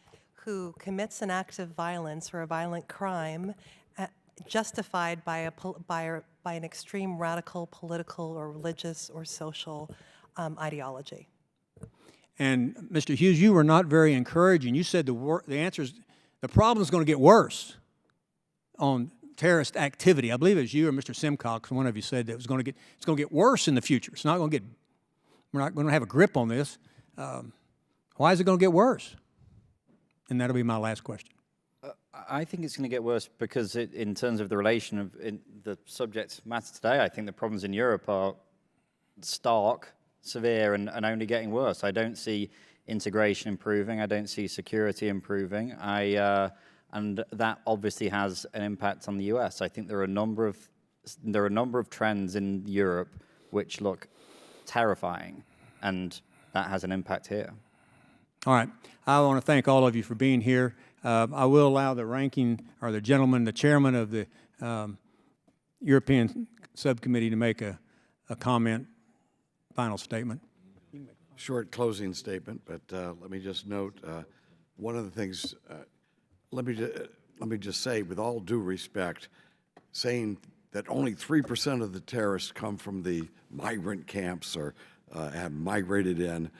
who commits an act of violence or a violent crime justified by an extreme radical political or religious or social ideology. And Mr. Hughes, you were not very encouraging. You said the answer is the problem is going to get worse on terrorist activity. I believe it was you or Mr. Simcox, one of you said that it's going to get worse in the future. It's not going to get. We're not going to have a grip on this. Why is it going to get worse? And that'll be my last question. I think it's going to get worse because in terms of the relation of the subject matter today, I think the problems in Europe are stark, severe, and only getting worse. I don't see integration improving. I don't see security improving. And that obviously has an impact on the U.S. I think there are a number of trends in Europe which look terrifying, and that has an impact here. All right. I want to thank all of you for being here. I will allow the the chairman of the European Subcommittee to make a comment, final statement. Short closing statement, but let me just note one of the things. Let me just say, with all due respect, saying that only 3% of the terrorists come from the migrant camps or have migrated in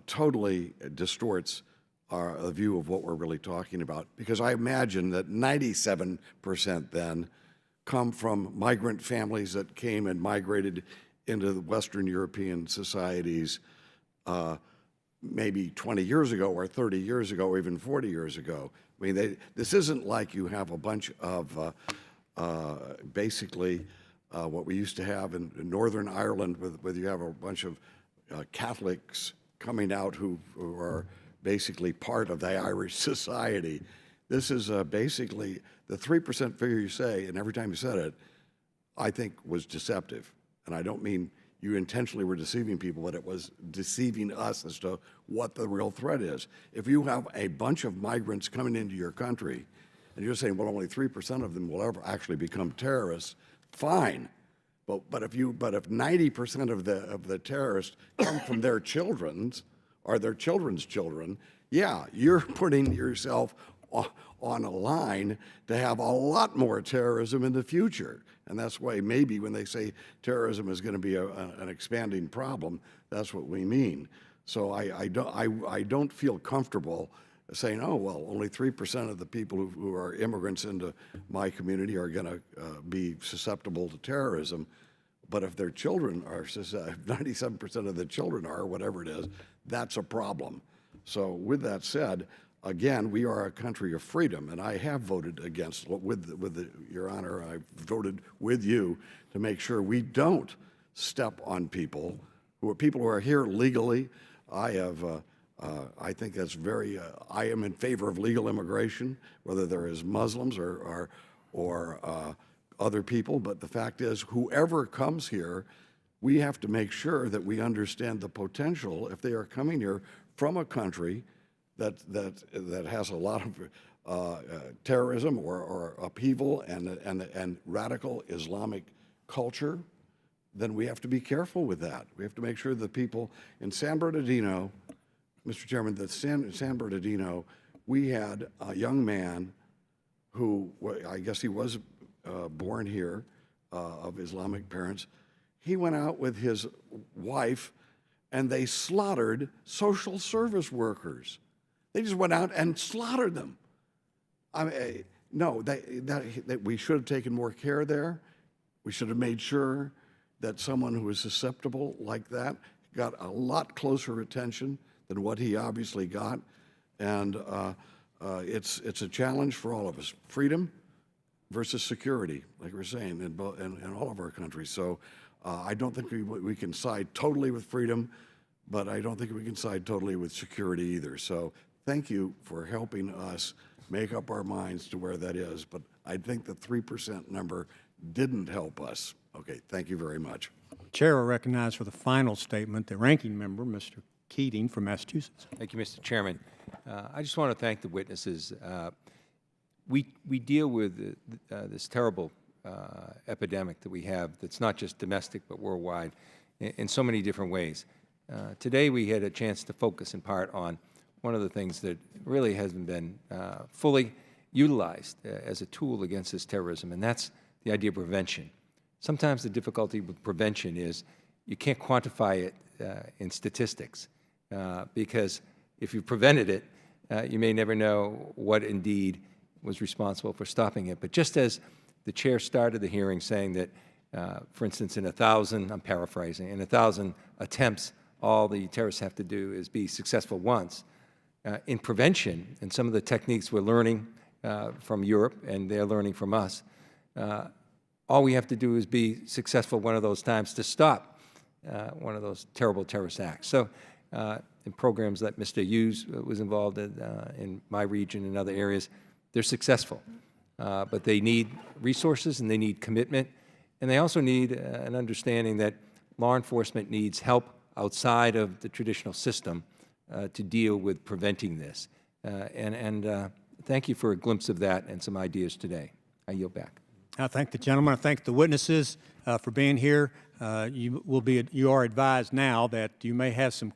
totally distorts a view of what we're really talking about. Because I imagine that 97% then come from migrant families that came and migrated into the Western European societies maybe 20 years ago or 30 years ago or even 40 years ago. I mean, this isn't like you have a bunch of basically what we used to have in Northern Ireland, where you have a bunch of Catholics coming out who are basically part of the Irish society. This is basically the 3% figure you say, and every time you said it, I think was deceptive. And I don't mean you intentionally were deceiving people, but it was deceiving us as to what the real threat is. If you have a bunch of migrants coming into your country, and you're saying, well, only 3% of them will ever actually become terrorists, fine. But if 90% of the terrorists come from their children's or their children's children, yeah, you're putting yourself on a line to have a lot more terrorism in the future. And that's why maybe when they say terrorism is going to be an expanding problem, that's what we mean. So I don't feel comfortable saying, oh, well, only 3% of the people who are immigrants into my community are going to be susceptible to terrorism. But if their children are, 97% of the children are, whatever it is, that's a problem. So with that said, again, we are a country of freedom, and I have voted against, Your Honor, I voted with you to make sure we don't step on people who are here legally. I think that's very, I am in favor of legal immigration, whether they're as Muslims or other people. But the fact is, whoever comes here, we have to make sure that we understand the potential if they are coming here from a country that has a lot of terrorism or upheaval and radical Islamic culture. Then we have to be careful with that. We have to make sure that people in San Bernardino, Mr. Chairman, that San Bernardino, we had a young man who, I guess he was born here, of Islamic parents. He went out with his wife, and they slaughtered social service workers. They just went out and slaughtered them. I mean, no, we should have taken more care there. We should have made sure that someone who is susceptible like that got a lot closer attention than what he obviously got. And it's a challenge for all of us. Freedom versus security, like we're saying, in all of our countries. So I don't think we can side totally with freedom, but I don't think we can side totally with security either. So thank you for helping us make up our minds to where that is. But I think the 3% number didn't help us. Okay, thank you very much. Chair will recognize for the final statement the ranking member, Mr. Keating from Massachusetts. Thank you, Mr. Chairman. I just want to thank the witnesses. We deal with this terrible epidemic that we have that's not just domestic but worldwide in so many different ways. Today we had a chance to focus in part on one of the things that really hasn't been fully utilized as a tool against this terrorism, and that's the idea of prevention. Sometimes the difficulty with prevention is you can't quantify it in statistics because if you prevented it, you may never know what indeed was responsible for stopping it. But just as the chair started the hearing saying that, for instance, in 1,000, I'm paraphrasing, in 1,000 attempts, all the terrorists have to do is be successful once. In prevention, and some of the techniques we're learning from Europe and they're learning from us, all we have to do is be successful one of those times to stop one of those terrible terrorist acts. So in programs that Mr. Hughes was involved in my region and other areas, they're successful. But they need resources and they need commitment, and they also need an understanding that law enforcement needs help outside of the traditional system to deal with preventing this. Thank you for a glimpse of that and some ideas today. I yield back. I thank the gentleman. I thank the witnesses for being here. You are advised now that you may have some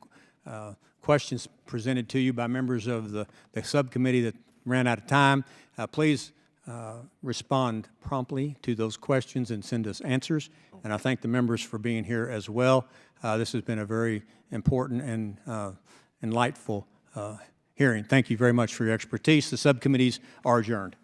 questions presented to you by members of the subcommittee that ran out of time. Please respond promptly to those questions and send us answers. And I thank the members for being here as well. This has been a very important and enlightful hearing. Thank you very much for your expertise. The subcommittees are adjourned.